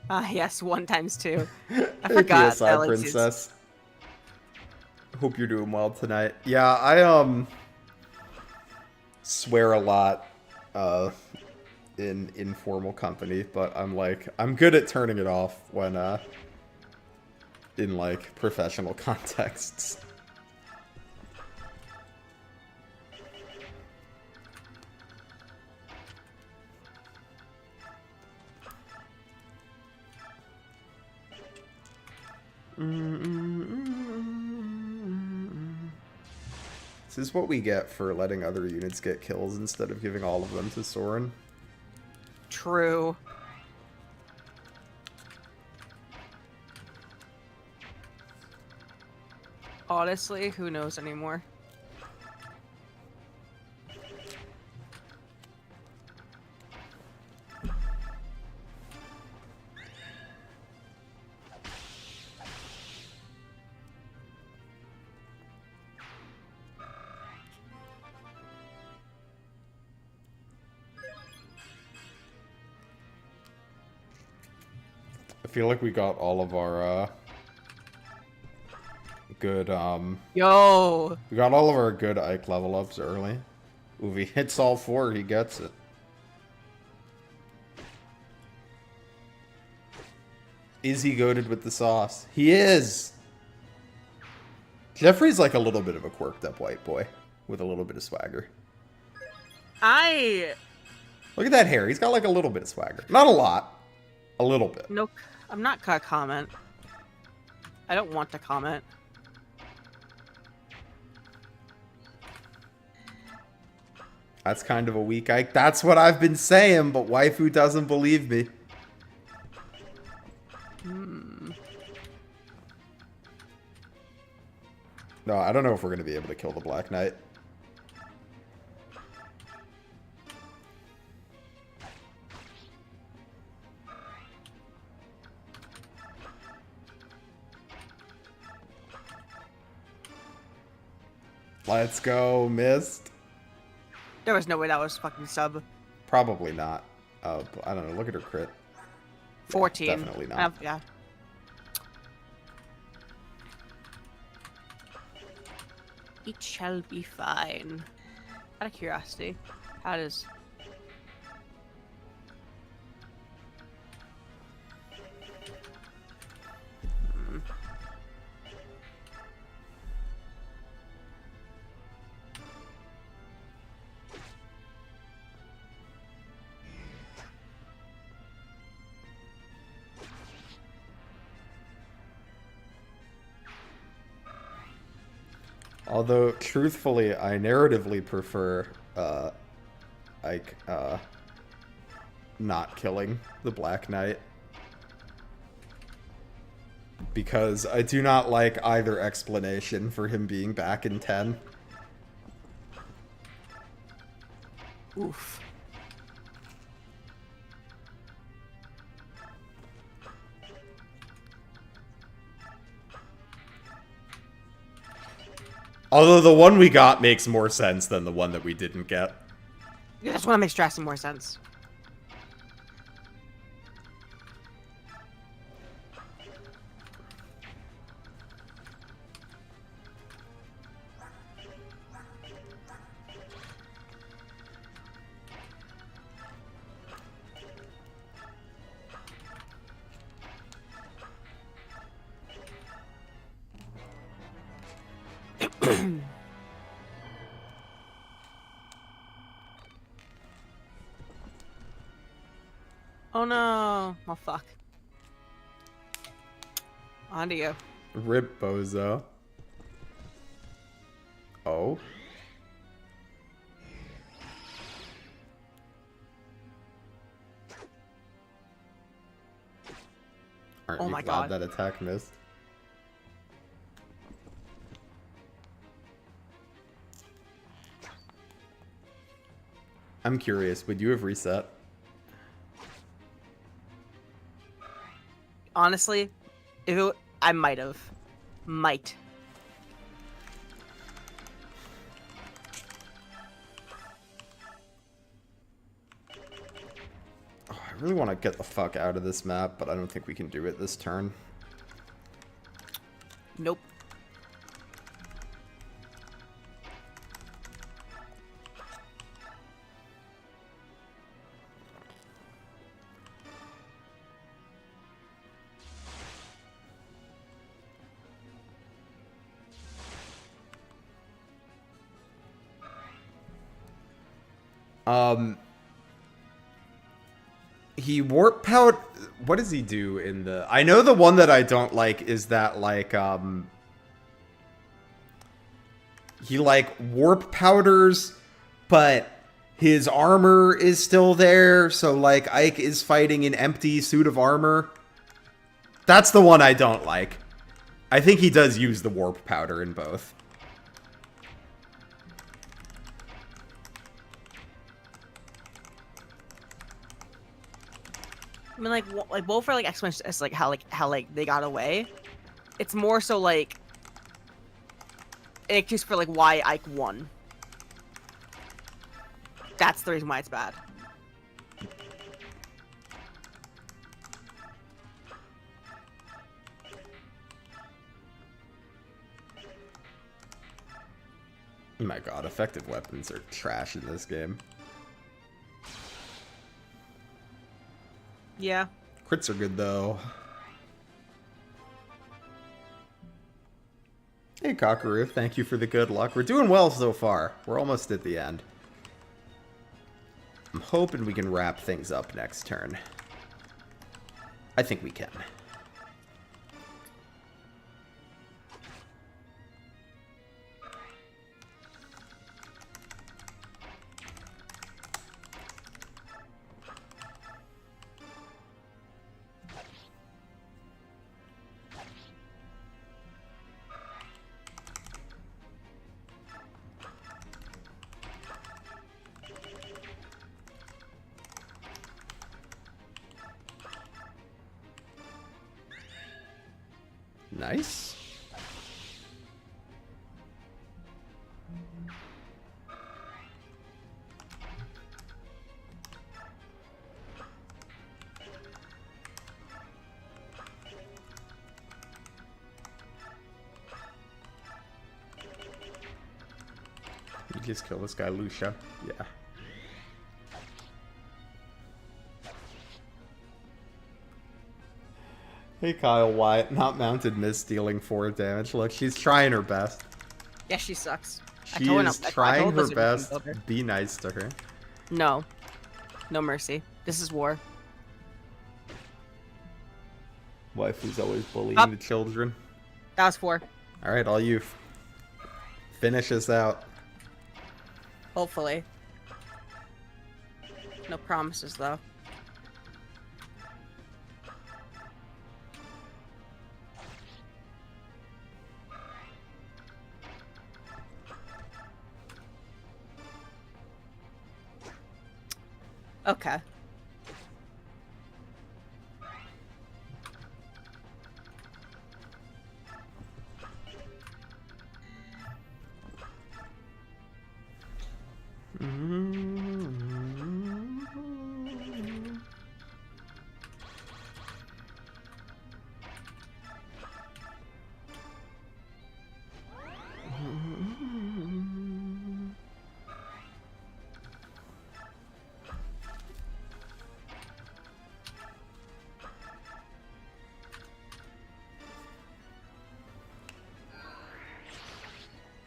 Ah, yes, 1 times 2. I forgot. PSI Elincia's- Princess. Hope you're doing well tonight. Yeah, I swear a lot in informal company, but I'm good at turning it off when in like professional contexts. This is what we get for letting other units get kills instead of giving all of them to Soren. True. Honestly, who knows anymore? I feel like we got all of our good Yo! we got all of our good Ike level ups early. Ooh, if he hits all 4, he gets it. Is he goated with the sauce? He is! Jeffrey's like a little bit of a quirked up white boy with a little bit of swagger. Look at that hair. He's got like a little bit of swagger. Not a lot. A little bit. No, I'm not gonna comment. I don't want to comment. That's kind of a weak Ike. That's what I've been saying, but Waifu doesn't believe me. No, I don't know if we're going to be able to kill the Black Knight. Let's go, missed. There was no way that was fucking sub. Probably not. I don't know. Look at her crit. 14. Yeah, definitely not. Yeah. It shall be fine. Out of curiosity, how does... Although, truthfully, I narratively prefer, like, not killing the Black Knight. because I do not like either explanation for him being back in 10. Oof. Although the one we got makes more sense than the one that we didn't get. Yeah, that's what makes drastic more sense. Oh no. Oh fuck. On to you. Rip bozo. Oh. Aren't Oh you my glad God. that attack missed? I'm curious, would you have reset? Honestly, if it, I might have. Might. Oh, I really want to get the fuck out of this map, but I don't think we can do it this turn. Nope. He warp pout. What does he do in the? I know the one that I don't like is that like he like warp powders, but his armor is still there. So like Ike is fighting an empty suit of armor. That's the one I don't like. I think he does use the warp powder in both. I mean, like both are like explanations as like how they got away. It's more so like an excuse for like why Ike won. That's the reason why it's bad. Oh my god, effective weapons are trash in this game. Yeah. Crits are good though. Hey Cockaroo, thank you for the good luck. We're doing well so far. We're almost at the end. I'm hoping we can wrap things up next turn. I think we can. Nice. You just kill this guy, Lucia. Yeah. Hey Kyle Wyatt, not mounted miss dealing 4 damage. Look, she's trying her best. Yeah, she sucks. She is trying her best. Be nice to her. No. No mercy. This is war. Waifu's always bullying Up. the children. That was 4. Alright, all you. Finish us out. Hopefully. No promises, though. Okay.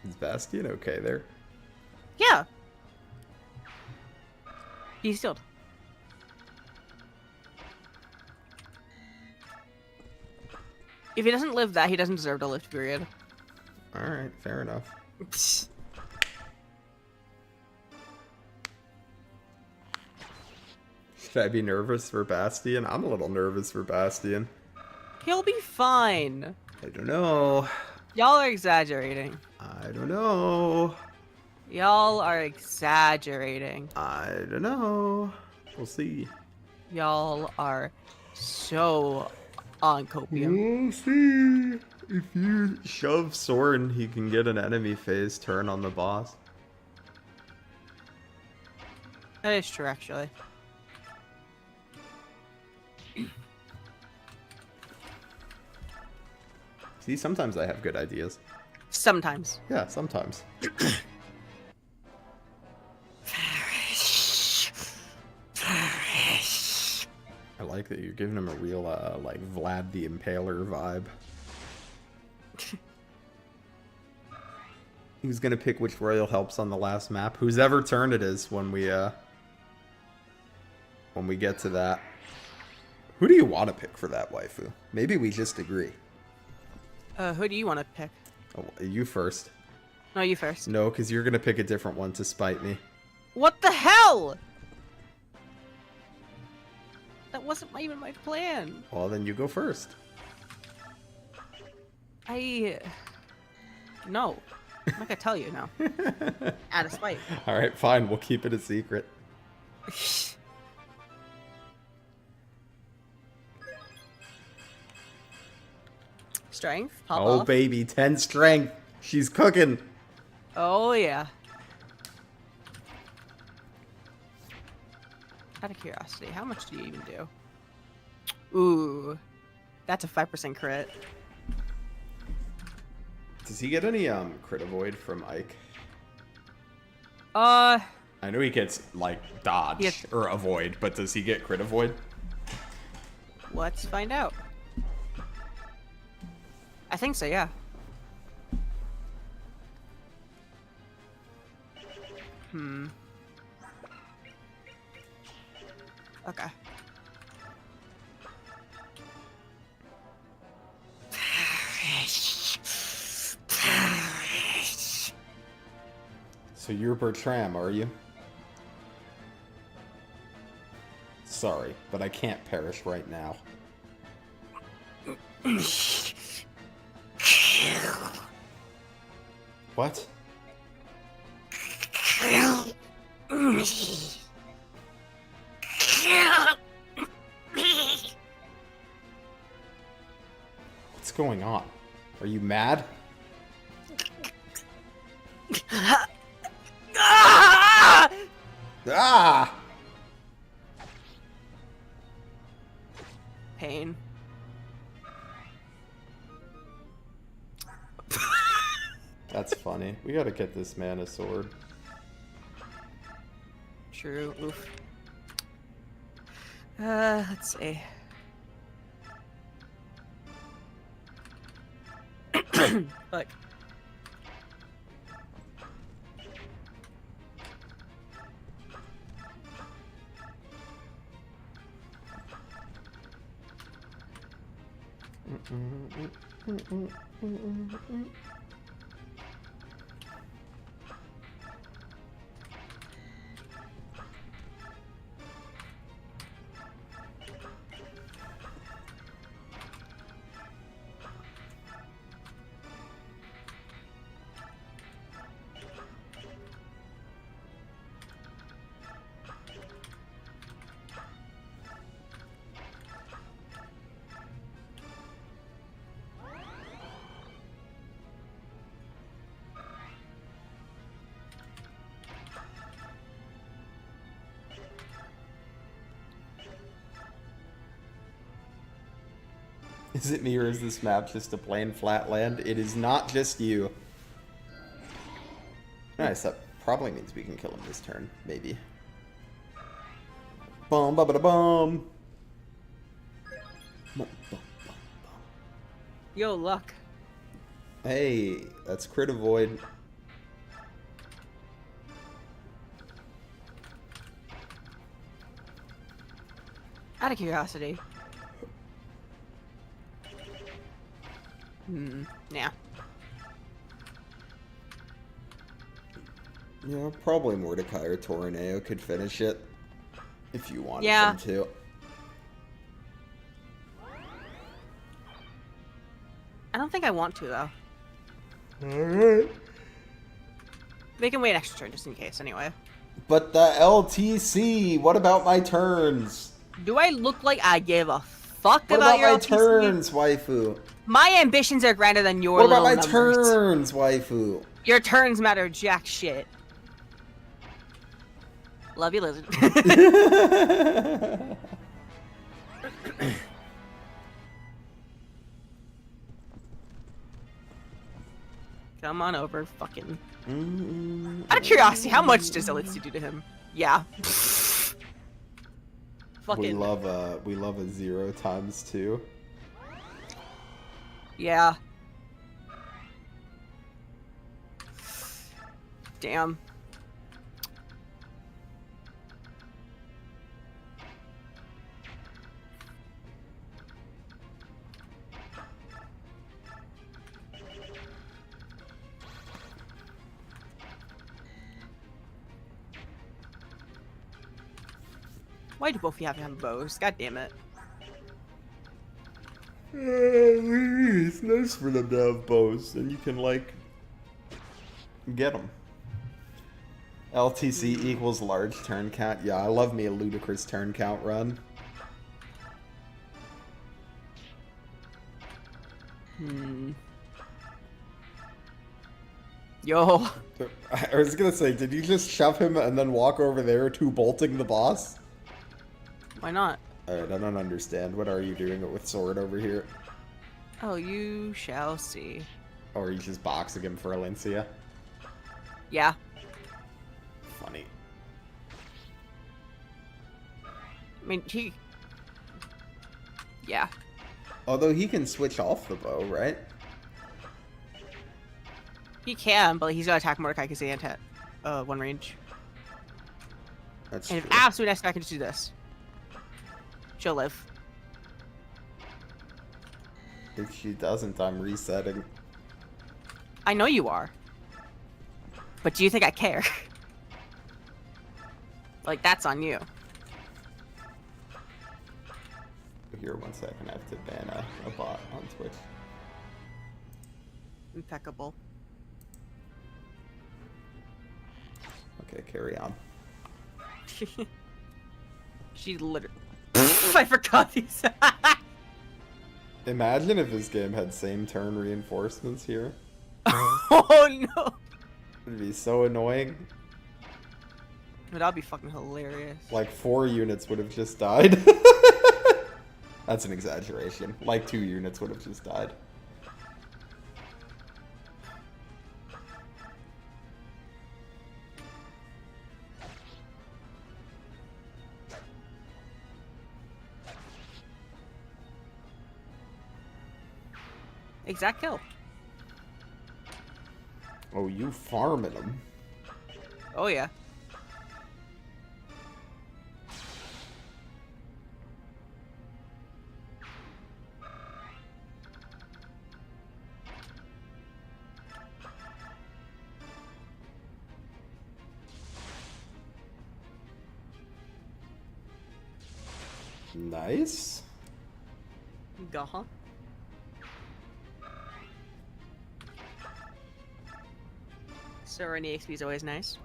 Is Bastion okay there? Yeah. He's healed. If he doesn't live that, he doesn't deserve to live, period. Alright, fair enough. Should I be nervous for Bastion? I'm a little nervous for Bastion. He'll be fine. I don't know. Y'all are exaggerating. I don't know. Y'all are exaggerating. I don't know. We'll see. Y'all are so on copium. We'll see. If you shove Soren, he can get an enemy phase turn on the boss. That is true, actually. See, sometimes I have good ideas. Sometimes. Yeah, sometimes. I like that you're giving him a real, like, Vlad the Impaler vibe. Who's gonna pick which royal helps on the last map? Whose ever turn it is when we get to that. Who do you want to pick for that waifu? Maybe we just agree. Who do you want to pick? Oh, you first. No, you first. No, because you're gonna pick a different one to spite me. What the hell? That wasn't even my plan. Well, then you go first. No. I'm not gonna tell you now. Out of spite. Alright, fine. We'll keep it a secret. Strength? Pop Oh, off. baby. 10 strength. She's cooking. Oh, yeah. Out of curiosity, how much do you even do? Ooh. That's a 5% crit. Does he get any crit avoid from Ike? Uh, I know he gets like dodge Yes. or avoid, but does he get crit avoid? let's find out. I think so, yeah. Okay. So you're Bertram, are you? Sorry, but I can't perish right now. What? What's going on? Are you mad? Ah! Pain. That's funny. We gotta get this man a sword. True. Oof. Let's see. Look. Is it me or is this map just a plain flat land? It is not just you. Nice, that probably means we can kill him this turn, maybe. Bum ba ba da bum. Yo, luck. Hey, that's crit avoid. Out of curiosity. Yeah. Yeah, probably Mordecai or Tornado could finish it. If you wanted Yeah. them to. I don't think I want to, though. Alright. They can wait an extra turn just in case, anyway. But the LTC, what about my turns? Do I look like I give a fuck What about about your my LTC? turns, waifu? My ambitions are grander than your What about my little numbers. turns, waifu? Your turns matter jack shit. Love you, lizard. Come on over, fucking. Out of curiosity, how much does Elincia do to him? Yeah. Fucking. We love a 0 times 2. Yeah. Damn. Why do both of you have bows? God damn it. It's nice for them to have bows, and you can, like, get them. LTC equals large turn count. Yeah, I love me a ludicrous turn count run. Yo. I was gonna say, did you just shove him and then walk over there to bolting the boss? Why not? Alright, I don't understand. What are you doing with Sword over here? Oh, you shall see. Or are you just boxing him for Elincia? Yeah. Funny. I mean, he... Yeah. Although he can switch off the bow, right? He can, but he's gotta attack Mordecai because he can't hit one range. That's And if true. absolute next I can just do this. She'll live. If she doesn't, I'm resetting. I know you are. But do you think I care? Like, that's on you. Here, 1 second. I have to ban a bot on Twitch. Impeccable. Okay, carry on. She literally... I forgot these. Imagine if this game had same turn reinforcements here. Oh no! It'd be so annoying. But that'd be fucking hilarious. Like 4 units would have just died. That's an exaggeration. Like 2 units would have just died. Exact kill. Oh, you farming them. Oh yeah. Nice. Gaha. Soren EXP is always nice.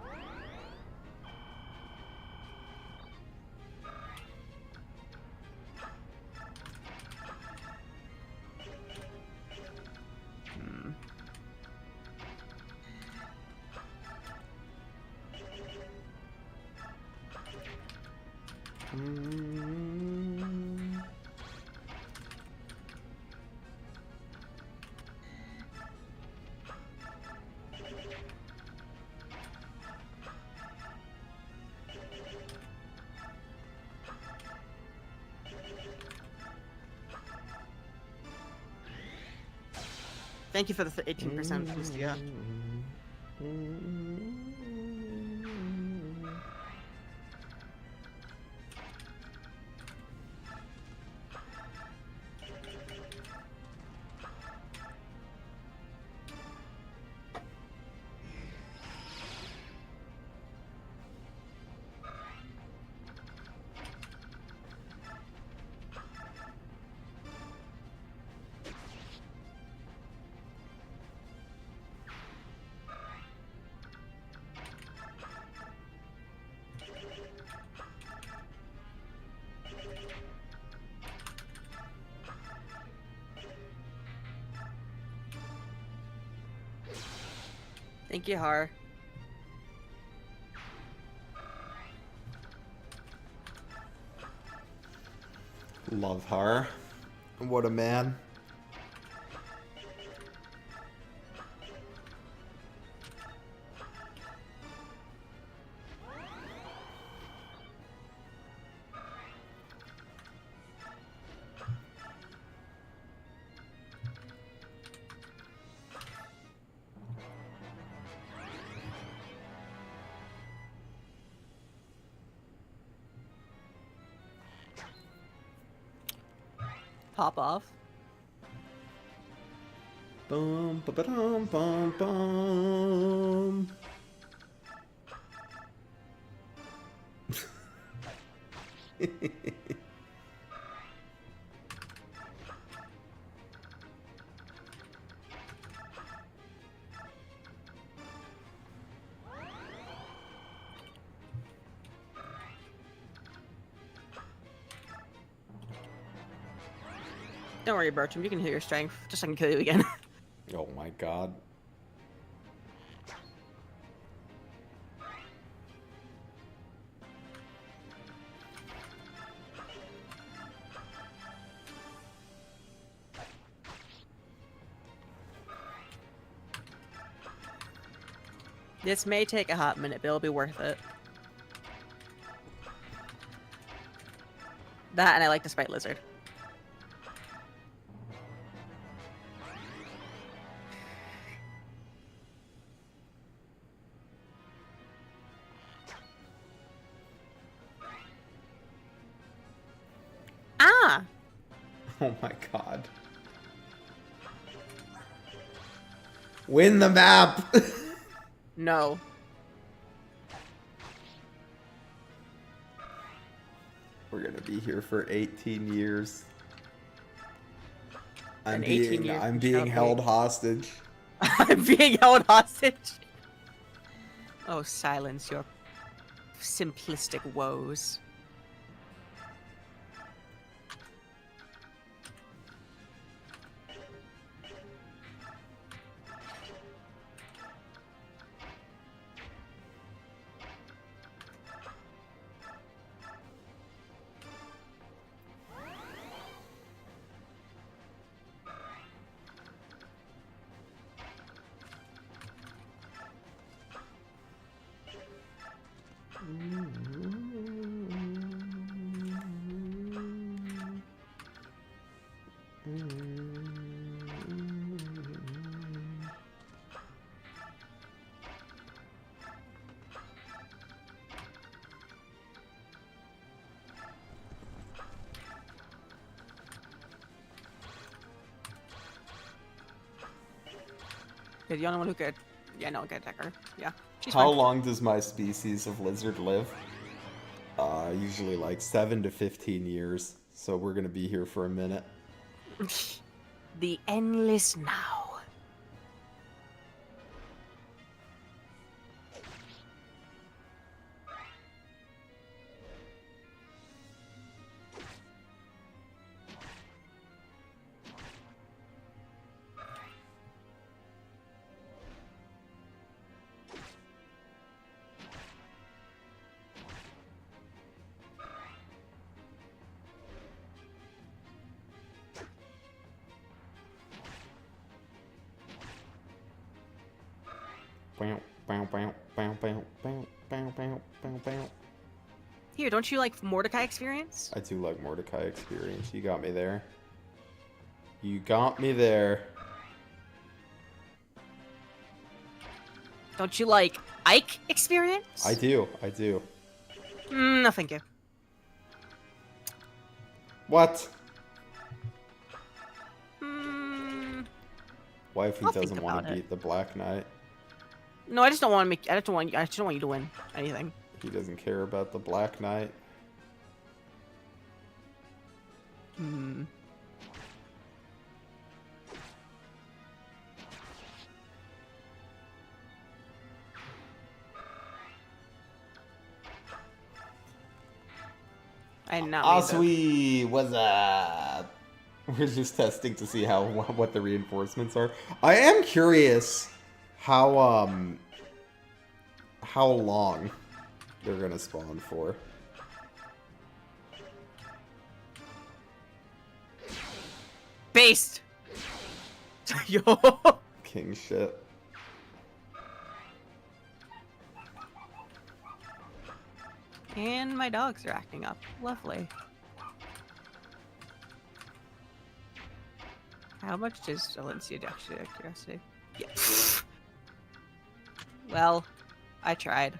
Thank you for the 18% boost, yeah. Thank you, Har. Love her. What a man. Pop off. Bum ba ba dum bum bum. Don't worry, Bertram. You can heal your strength. Just so I can kill you again. Oh my god. This may take a hot minute, but it'll be worth it. That, and I like to spite lizard. Ah! Oh my god. Win the map! No. We're gonna be here for 18 years. I'm An 18-year being trophy. held hostage. I'm being held hostage. Oh, silence your simplistic woes. You're the only one who could. Yeah, no, get attacker. Yeah. She's How fine. long does my species of lizard live? Usually like 7 to 15 years. So we're gonna be here for a minute. The endless now. Here, don't you like Mordecai experience? I do like Mordecai experience. You got me there. You got me there. Don't you like Ike experience? I do. No, thank you. What? I'll Waifu think doesn't want about to it. beat the Black Knight. No, I just don't want to make. I just don't want you to win anything. He doesn't care about the Black Knight. I did not mean to. Asui, what's up? We're just testing to see what the reinforcements are. I am curious how long they're gonna spawn for. Based. Yo. King shit. And my dogs are acting up. Lovely. How much does Elincia actually have curiosity? Yeah. Well, I tried.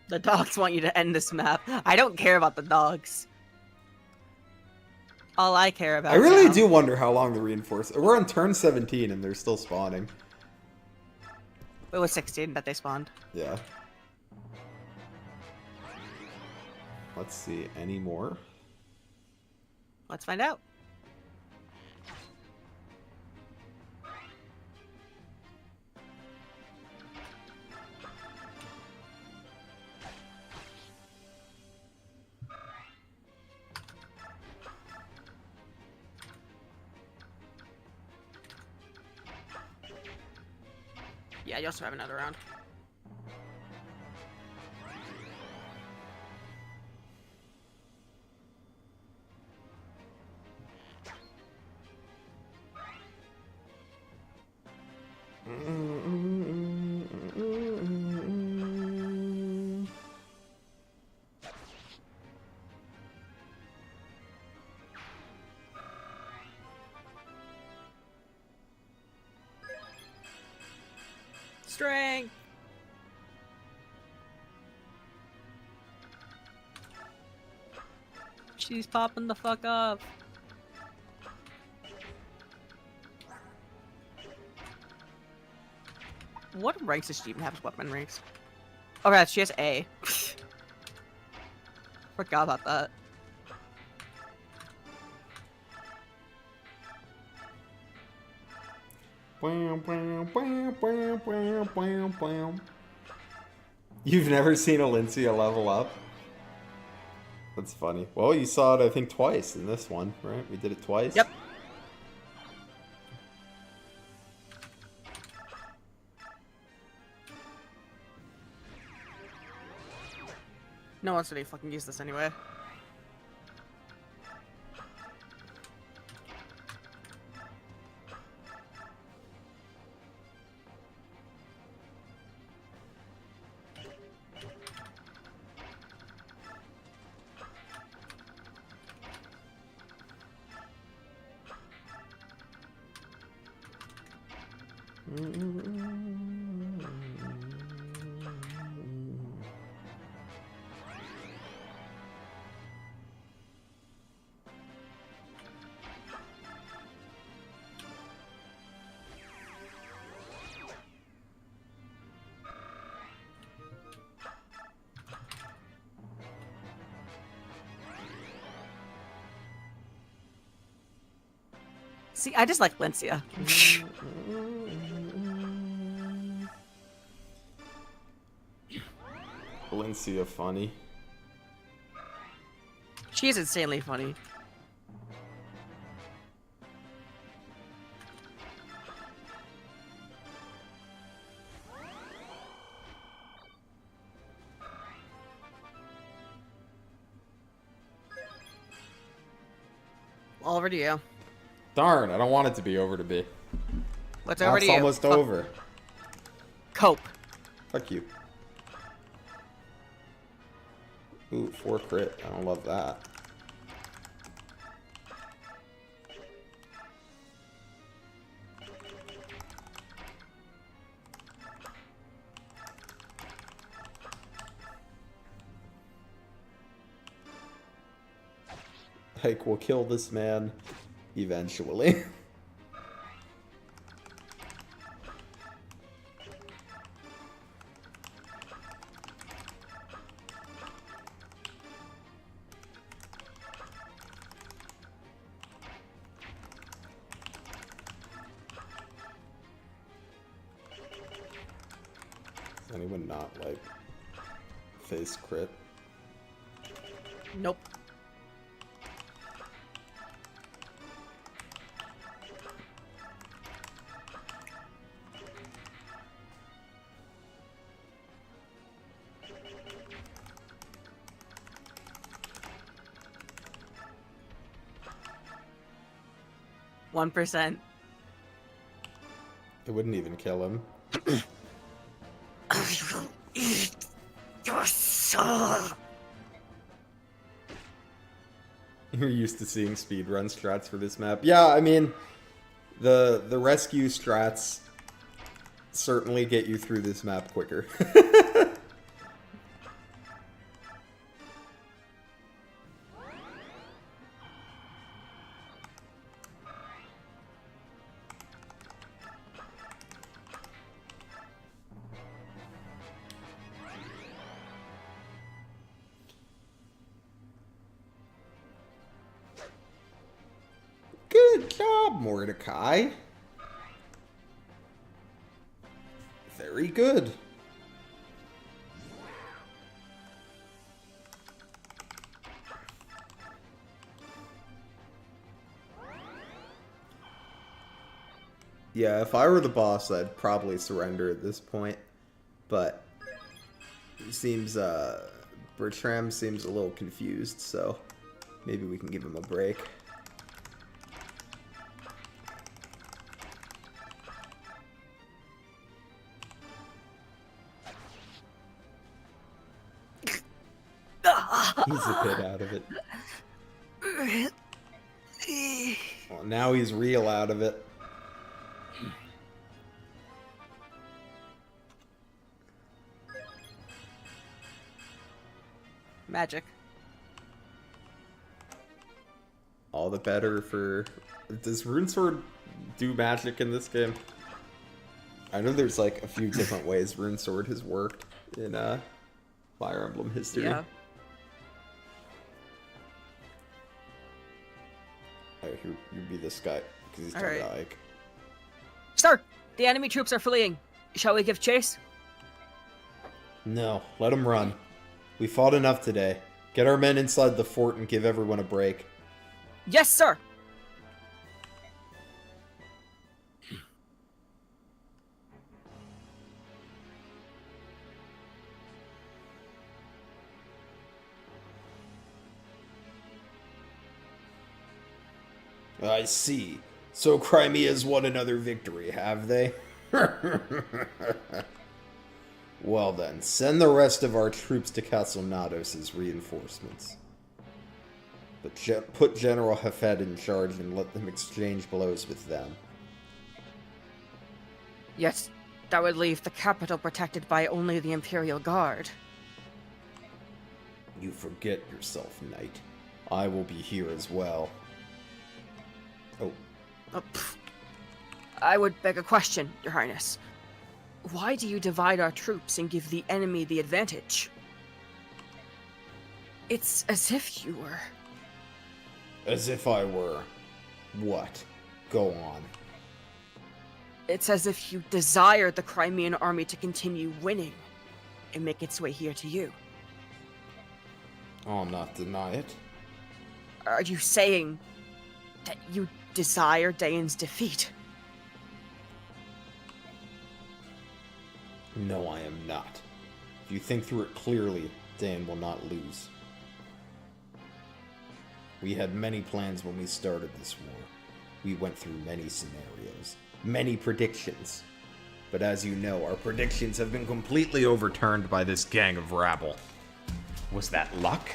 The dogs want you to end this map. I don't care about the dogs. All I care about I really now- do wonder how long the reinforcements. We're on turn 17 and they're still spawning. It was 16 that they spawned. Yeah. Let's see, any more? Let's find out. Yeah, you also have another round. Strength. She's popping the fuck up. What ranks does she even have as weapon ranks? Oh god, she has A. Forgot about that. You've never seen Elincia level up? That's funny. Well, you saw it, I think, twice in this one, right? We did it twice? Yep. No one's gonna fucking use this anyway. See, I just like Elincia. Elincia funny. She is insanely funny. Over to you. Darn, I don't want it to be over to be. What's over to It's you? almost over. Cope. Fuck you. Ooh, 4 crit. I don't love that. Like, we'll kill this man eventually. Does anyone not like face crit? Nope. %. It wouldn't even kill him. I will eat your soul. You're used to seeing speedrun strats for this map. Yeah, I mean, the rescue strats certainly get you through this map quicker. Good job, Mordecai. Very good. Yeah, if I were the boss, I'd probably surrender at this point. But it seems, Bertram seems a little confused, so maybe we can give him a break. He's a bit out of it. Well, now he's real out of it. Magic. All the better for... Does Runesword do magic in this game? I know there's like a few different ways Runesword has worked in Fire Emblem history. Yeah. Alright, you be this guy, because he's All trying right. to like... Sir, the enemy troops are fleeing. Shall we give chase? No, let him run. We fought enough today. Get our men inside the fort and give everyone a break. Yes, sir. I see. So Crimea's won another victory, have they? Well then, send the rest of our troops to Castle Nados as reinforcements. But put General Hafed in charge and let them exchange blows with them. Yes, that would leave the capital protected by only the Imperial Guard. You forget yourself, Knight. I will be here as well. Oh. I would beg a question, Your Highness. Why do you divide our troops and give the enemy the advantage? It's as if you were... As if I were... What? Go on. It's as if you desired the Crimean army to continue winning and make its way here to you. I'll not deny it. Are you saying that you desire Dane's defeat? No, I am not. If you think through it clearly, Dan will not lose. We had many plans when we started this war. We went through many scenarios, many predictions. But as you know, our predictions have been completely overturned by this gang of rabble. Was that luck?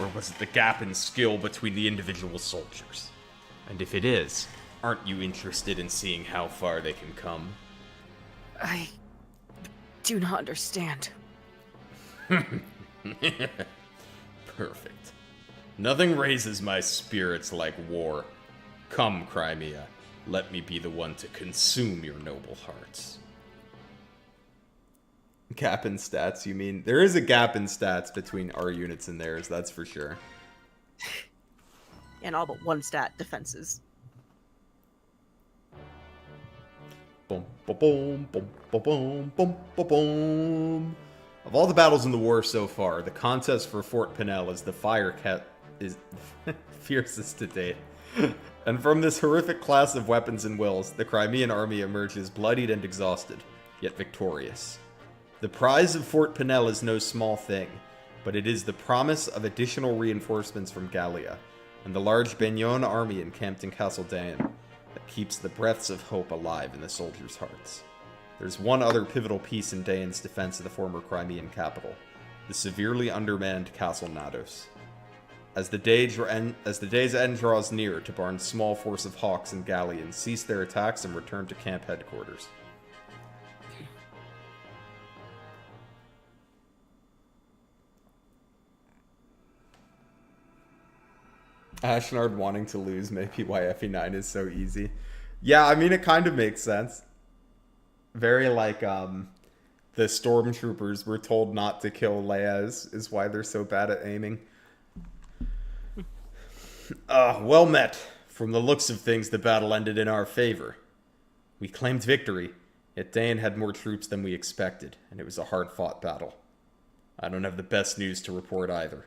Or was it the gap in skill between the individual soldiers? And if it is, aren't you interested in seeing how far they can come? I do not understand. Perfect. Nothing raises my spirits like war. Come, Crimea. Let me be the one to consume your noble hearts. Gap in stats, you mean? There is a gap in stats between our units and theirs, that's for sure. And all but one stat, defenses. Boom, boom, boom, boom, boom, boom, boom, boom. Of all the battles in the war so far, the contest for Fort Pinell is the fire cat is fiercest to date. And from this horrific class of weapons and wills, the Crimean army emerges bloodied and exhausted, yet victorious. The prize of Fort Pinell is no small thing, but it is the promise of additional reinforcements from Gallia, and the large Benyon army encamped in Castle Dayan that keeps the breaths of hope alive in the soldiers' hearts. There's one other pivotal piece in Dayan's defense of the former Crimean capital, the severely undermanned Castle Nados. As the day's end draws near, Tabarn's small force of Hawks and Galleons cease their attacks and return to camp headquarters. Ashnard wanting to lose may be why FE9 is so easy. Yeah, I mean, it kind of makes sense. Very like, the stormtroopers were told not to kill Leia is why they're so bad at aiming. Well met. From the looks of things, the battle ended in our favor. We claimed victory, yet Dayan had more troops than we expected, and it was a hard-fought battle. I don't have the best news to report either.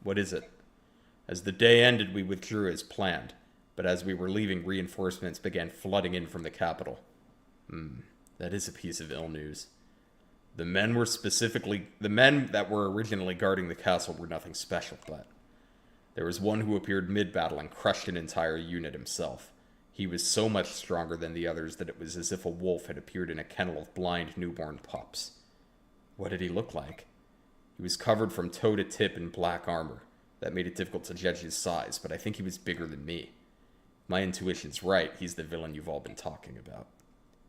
What is it? As the day ended, we withdrew as planned, but as we were leaving, reinforcements began flooding in from the capital. That is a piece of ill news. The men that were originally guarding the castle were nothing special, but there was one who appeared mid-battle and crushed an entire unit himself. He was so much stronger than the others that it was as if a wolf had appeared in a kennel of blind newborn pups. What did he look like? He was covered from toe to tip in black armor. That made it difficult to judge his size, but I think he was bigger than me. My intuition's right, he's the villain you've all been talking about.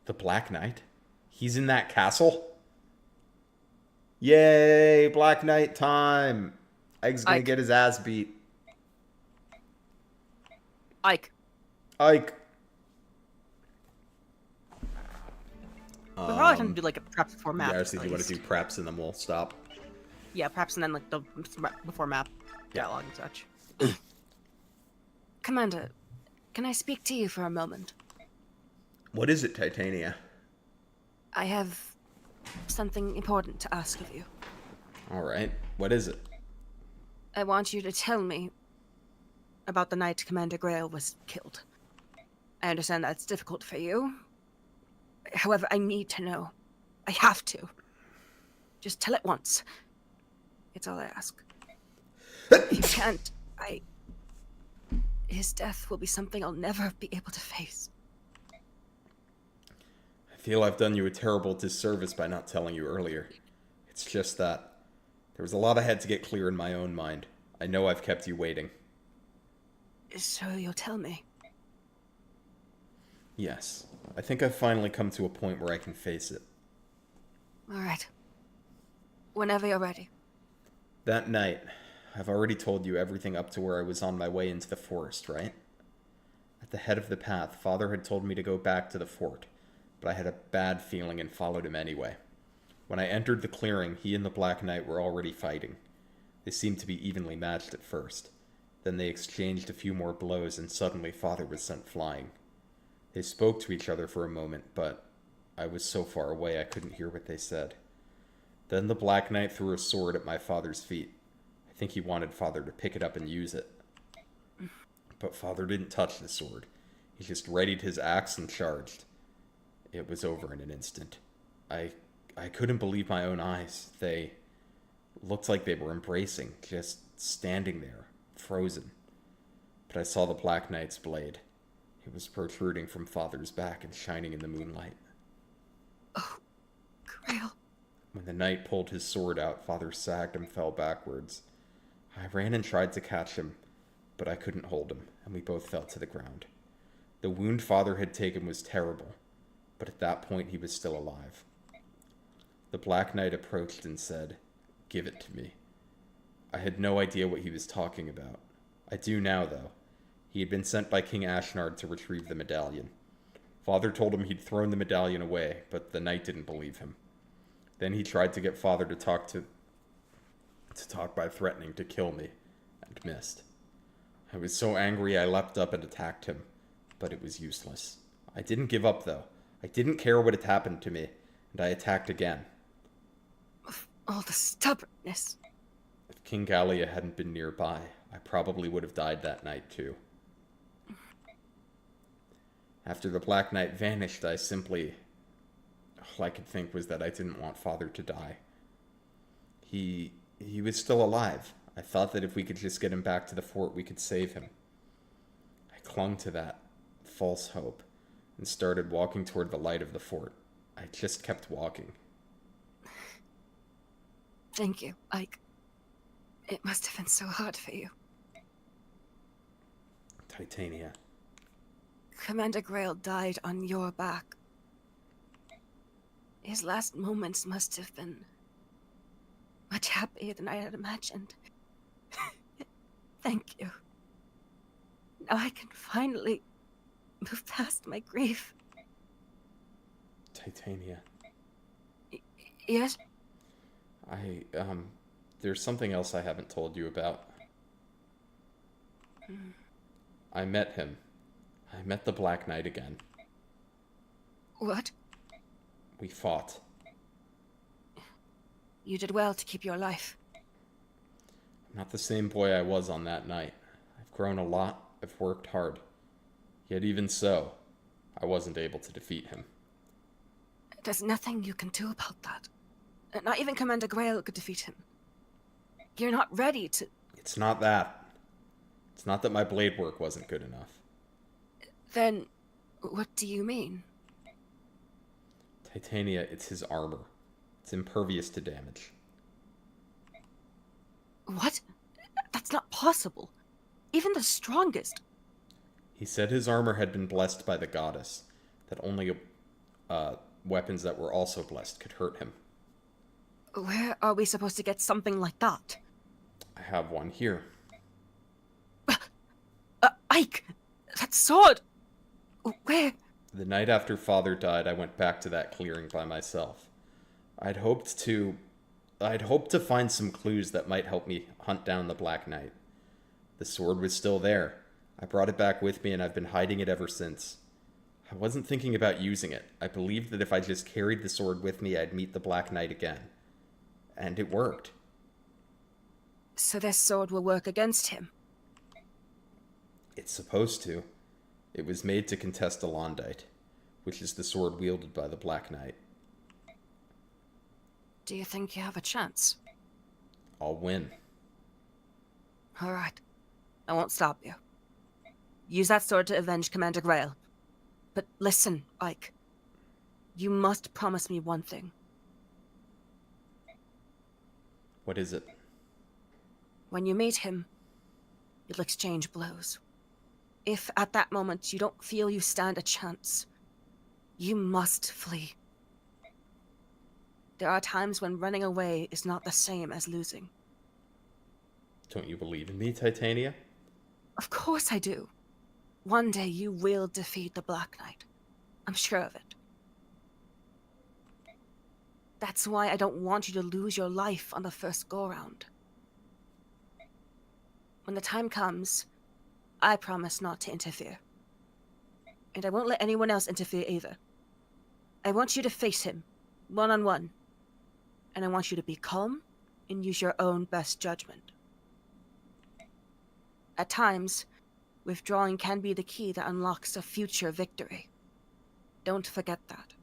The Black Knight? He's in that castle? Yay, Black Knight time! Ike's gonna get his ass beat. Ike. We're probably going to do like a preps before map. Yeah, I see if you want to do preps and then we'll stop. Yeah, preps and then like the before map dialogue and such. Commander, can I speak to you for a moment? What is it, Titania? I have something important to ask of you. Alright, what is it? I want you to tell me about the night Commander Grail was killed. I understand that's difficult for you. However, I need to know. I have to. Just tell it once. It's all I ask. If you can't, his death will be something I'll never be able to face. I feel I've done you a terrible disservice by not telling you earlier. It's just that there was a lot ahead to get clear in my own mind. I know I've kept you waiting. So you'll tell me? Yes. I think I've finally come to a point where I can face it. Alright. Whenever you're ready. That night, I've already told you everything up to where I was on my way into the forest, right? At the head of the path, Father had told me to go back to the fort, but I had a bad feeling and followed him anyway. When I entered the clearing, he and the Black Knight were already fighting. They seemed to be evenly matched at first. Then they exchanged a few more blows and suddenly Father was sent flying. They spoke to each other for a moment, but I was so far away I couldn't hear what they said. Then the Black Knight threw a sword at my father's feet. I think he wanted Father to pick it up and use it. But Father didn't touch the sword. He just readied his axe and charged. It was over in an instant. I couldn't believe my own eyes. They looked like they were embracing, just standing there, frozen. but I saw the Black Knight's blade. It was protruding from Father's back and shining in the moonlight. Oh, Grail. When the knight pulled his sword out, Father sagged and fell backwards. I ran and tried to catch him, but I couldn't hold him, and we both fell to the ground. The wound Father had taken was terrible, but at that point he was still alive. The Black Knight approached and said, "Give it to me." I had no idea what he was talking about. I do now, though. He had been sent by King Ashnard to retrieve the medallion. Father told him he'd thrown the medallion away, but the knight didn't believe him. Then he tried to get Father to talk by threatening to kill me, and missed. I was so angry I leapt up and attacked him, but it was useless. I didn't give up, though. I didn't care what had happened to me, and I attacked again. All the stubbornness. If King Gallia hadn't been nearby, I probably would have died that night, too. After the Black Knight vanished, all I could think was that I didn't want Father to die. He was still alive. I thought that if we could just get him back to the fort, we could save him. I clung to that false hope and started walking toward the light of the fort. I just kept walking. Thank you, Ike. It must have been so hard for you. Titania. Commander Grail died on your back. His last moments must have been much happier than I had imagined. Thank you. Now I can finally move past my grief. Titania. Yes? There's something else I haven't told you about. I met him. I met the Black Knight again. What? We fought. You did well to keep your life. I'm not the same boy I was on that night. I've grown a lot. I've worked hard. Yet even so, I wasn't able to defeat him. There's nothing you can do about that. Not even Commander Grail could defeat him. You're not ready to... It's not that. It's not that my blade work wasn't good enough. Then, what do you mean? Titania, it's his armor. It's impervious to damage. What? That's not possible. Even the strongest. He said his armor had been blessed by the goddess, that only weapons that were also blessed could hurt him. Where are we supposed to get something like that? I have one here. Ike! That sword! Where? The night after Father died, I went back to that clearing by myself. I'd hoped to find some clues that might help me hunt down the Black Knight. The sword was still there. I brought it back with me, and I've been hiding it ever since. I wasn't thinking about using it. I believed that if I just carried the sword with me, I'd meet the Black Knight again. And it worked. So this sword will work against him? It's supposed to. It was made to contest Elondite, which is the sword wielded by the Black Knight. Do you think you have a chance? I'll win. Alright. I won't stop you. Use that sword to avenge Commander Grail. But listen, Ike. You must promise me one thing. What is it? When you meet him, you'll exchange blows. If at that moment you don't feel you stand a chance, you must flee. There are times when running away is not the same as losing. Don't you believe in me, Titania? Of course I do. One day you will defeat the Black Knight. I'm sure of it. That's why I don't want you to lose your life on the first go-round. When the time comes, I promise not to interfere. And I won't let anyone else interfere either. I want you to face him, one-on-one. And I want you to be calm and use your own best judgment. At times, withdrawing can be the key that unlocks a future victory. Don't forget that.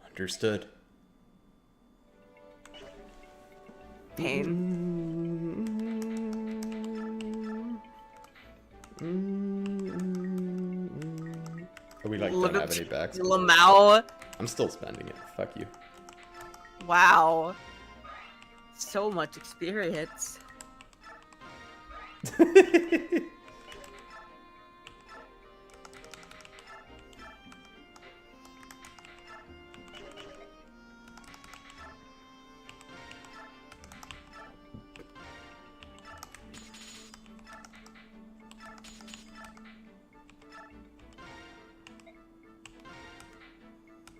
Understood. Pain. don't have any backs. Lamau. I'm still spending it. Fuck you. Wow. So much experience.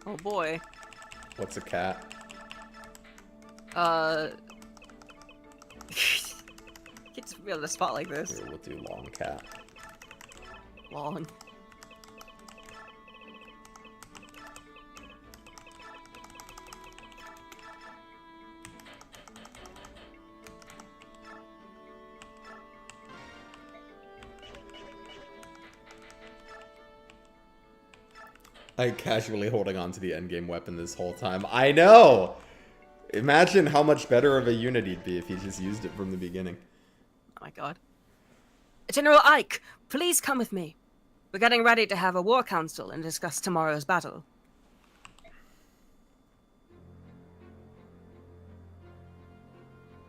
Oh boy. What's a cat? Can't just be on the spot like this. Here, we'll do long cat. Long. I casually holding on to the endgame weapon this whole time. I know! Imagine how much better of a unit he'd be if he just used it from the beginning. Oh my god. General Ike, please come with me. We're getting ready to have a war council and discuss tomorrow's battle.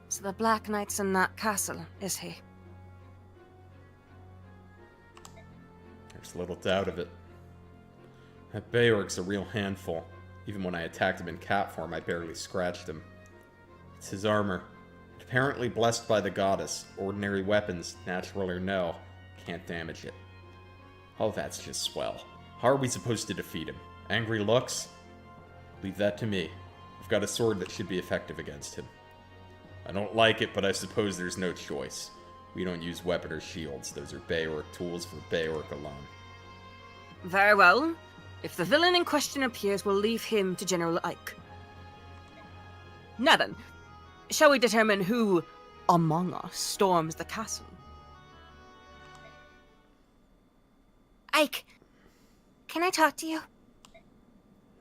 So the Black Knight's in that castle, is he? There's little doubt of it. That Beorg's a real handful. Even when I attacked him in cat form, I barely scratched him. It's his armor. Apparently blessed by the goddess. Ordinary weapons, natural or no, can't damage it. All that's just swell. How are we supposed to defeat him? Angry looks? Leave that to me. I've got a sword that should be effective against him. I don't like it, but I suppose there's no choice. We don't use weapon or shields. Those are Beorg tools for Beorg alone. Very well. If the villain in question appears, we'll leave him to General Ike. Now then, shall we determine who among us storms the castle? Ike, can I talk to you?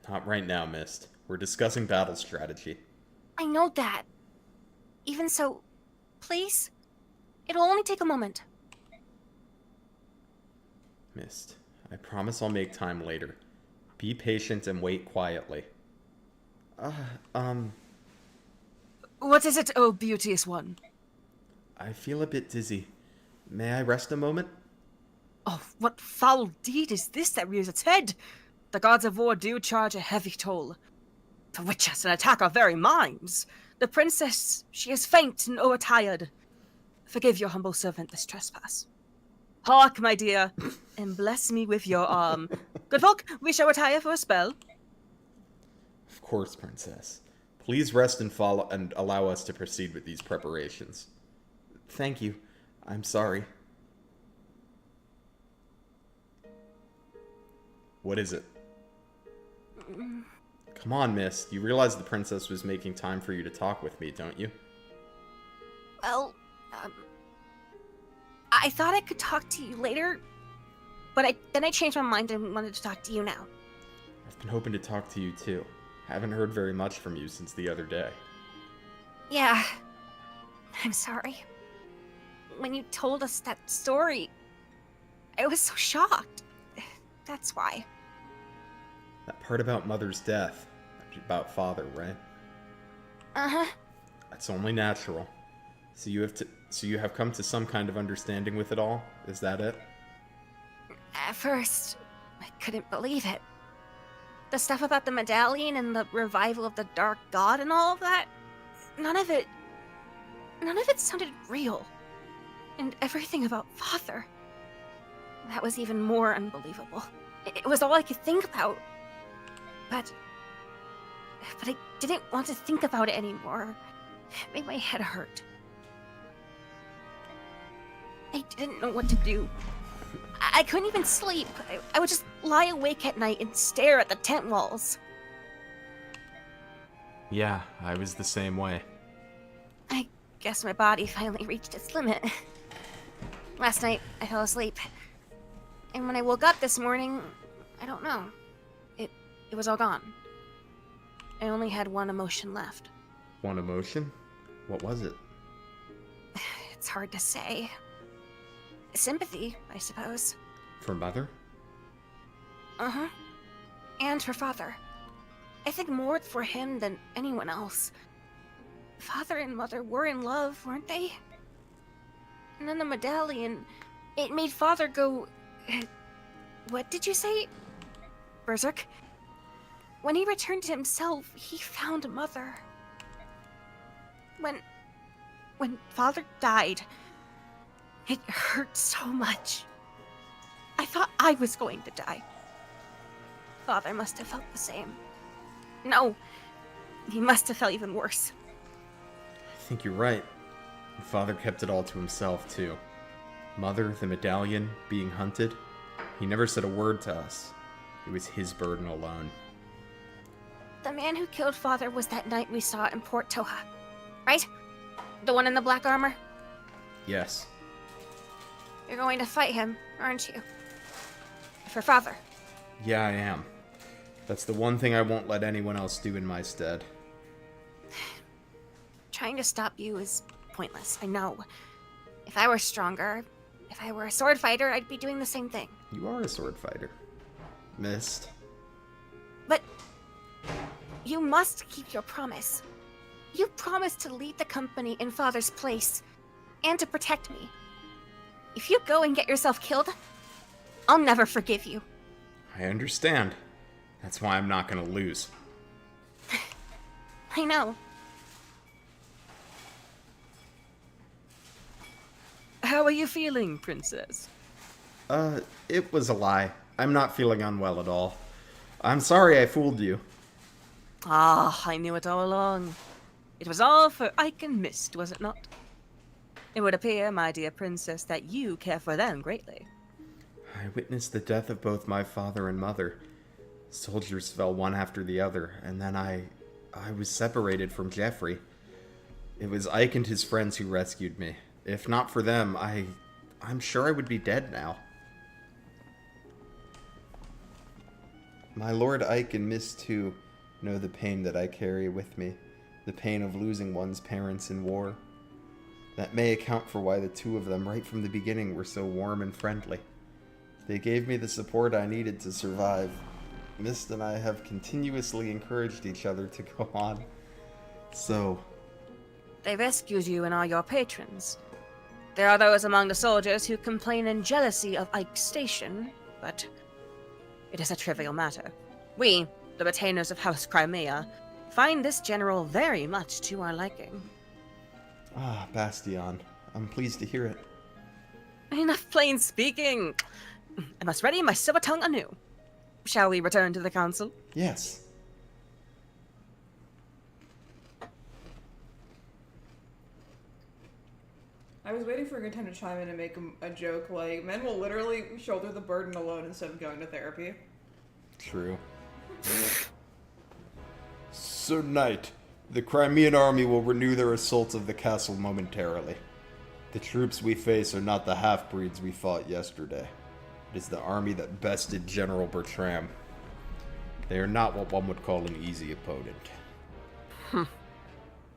Not right now, Mist. We're discussing battle strategy. I know that. Even so, please? It'll only take a moment. Mist, I promise I'll make time later. Be patient and wait quietly. What is it, oh beauteous one? I feel a bit dizzy. May I rest a moment? Oh, what foul deed is this that rears its head? The gods of war do charge a heavy toll. Bewitch us and attack our very minds. The princess, she is faint and o'ertired. Forgive your humble servant this trespass. Hark, my dear, and bless me with your arm. Good folk, we shall retire for a spell. Of course, Princess. Please rest and follow and allow us to proceed with these preparations. Thank you. I'm sorry. What is it? Come on, Mist. You realize the princess was making time for you to talk with me, don't you? Well, I thought I could talk to you later, but then I changed my mind and wanted to talk to you now. I've been hoping to talk to you too. Haven't heard very much from you since the other day. Yeah, I'm sorry. When you told us that story, I was so shocked. That's why. That part about Mother's death, about Father, right? Uh-huh. That's only natural. So you have come to some kind of understanding with it all? Is that it? At first, I couldn't believe it. The stuff about the medallion and the revival of the Dark God and all of that, none of it sounded real. And everything about Father, that was even more unbelievable. It was all I could think about. But I didn't want to think about it anymore. It made my head hurt. I didn't know what to do. I couldn't even sleep. I would just lie awake at night and stare at the tent walls. Yeah, I was the same way. I guess my body finally reached its limit. Last night, I fell asleep. And when I woke up this morning, I don't know. It was all gone. I only had one emotion left. One emotion? What was it? It's hard to say. Sympathy, I suppose. For Mother? Uh-huh. And her father. I think more for him than anyone else. Father and mother were in love, weren't they? And then the medallion, it made father go... what did you say? Berserk? When he returned to himself, he found mother. When father died, it hurt so much. I thought I was going to die. Father must have felt the same. No, he must have felt even worse. I think you're right. Father kept it all to himself, too. Mother, the medallion, being hunted. He never said a word to us. It was his burden alone. The man who killed father was that knight we saw in Port Toha, right? The one in the black armor? Yes. You're going to fight him, aren't you? For father. Yeah, I am. That's the one thing I won't let anyone else do in my stead. Trying to stop you is pointless, I know. If I were stronger, if I were a sword fighter, I'd be doing the same thing. You are a sword fighter. Missed. But you must keep your promise. You promised to lead the company in Father's place, and to protect me. If you go and get yourself killed, I'll never forgive you. I understand. That's why I'm not gonna lose. I know. How are you feeling, Princess? It was a lie. I'm not feeling unwell at all. I'm sorry I fooled you. Ah, I knew it all along. It was all for Ike and Mist, was it not? It would appear, my dear princess, that you care for them greatly. I witnessed the death of both my father and mother. Soldiers fell one after the other, and then I was separated from Jeffrey. It was Ike and his friends who rescued me. If not for them, I'm sure I would be dead now. My lord Ike and Miss too know the pain that I carry with me, the pain of losing one's parents in war. That may account for why the two of them right from the beginning were so warm and friendly. They gave me the support I needed to survive. Mist and I have continuously encouraged each other to go on. So... They rescued you and are your patrons. There are those among the soldiers who complain in jealousy of Ike's station, but it is a trivial matter. We, the retainers of House Crimea, find this general very much to our liking. Ah, Bastion. I'm pleased to hear it. Enough plain speaking! I must ready my silver tongue anew. Shall we return to the council? Yes. I was waiting for a good time to chime in and make a joke like, men will literally shoulder the burden alone instead of going to therapy. True. Sir Knight, the Crimean army will renew their assault of the castle momentarily. The troops we face are not the half-breeds we fought yesterday. It is the army that bested General Bertram. They are not what one would call an easy opponent.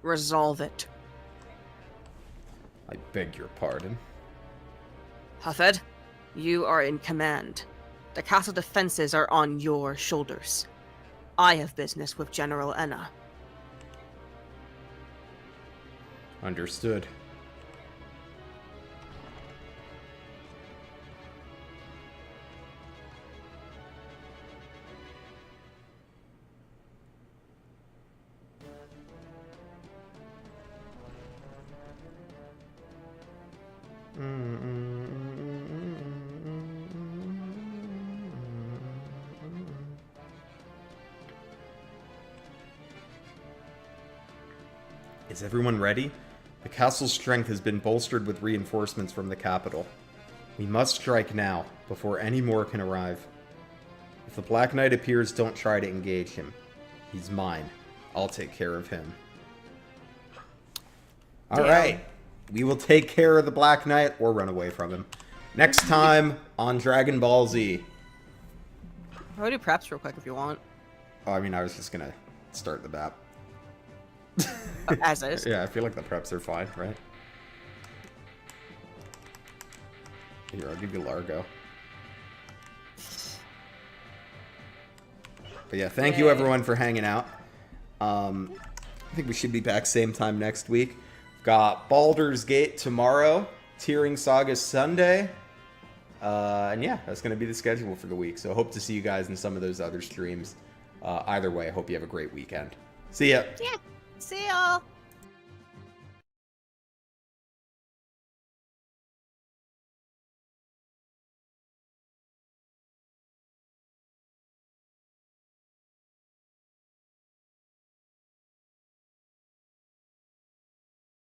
Resolve it. I beg your pardon. Hafed, you are in command. The castle defenses are on your shoulders. I have business with General Enna. Understood. Is everyone ready? The castle's strength has been bolstered with reinforcements from the capital. We must strike now, before any more can arrive. If the Black Knight appears, don't try to engage him. He's mine. I'll take care of him. Alright. We will take care of the Black Knight or run away from him. Next time on Dragon Ball Z. I'll do preps real quick if you want. Oh, I mean, I was just gonna start the map. As is. Yeah, I feel like the preps are fine, right? Here, I'll give you Largo. But yeah, thank you everyone for hanging out. I think we should be back same time next week. Got Baldur's Gate tomorrow, Tearing Saga Sunday. And yeah, that's going to be the schedule for the week. So hope to see you guys in some of those other streams. Either way, I hope you have a great weekend. See ya. Yeah. See y'all.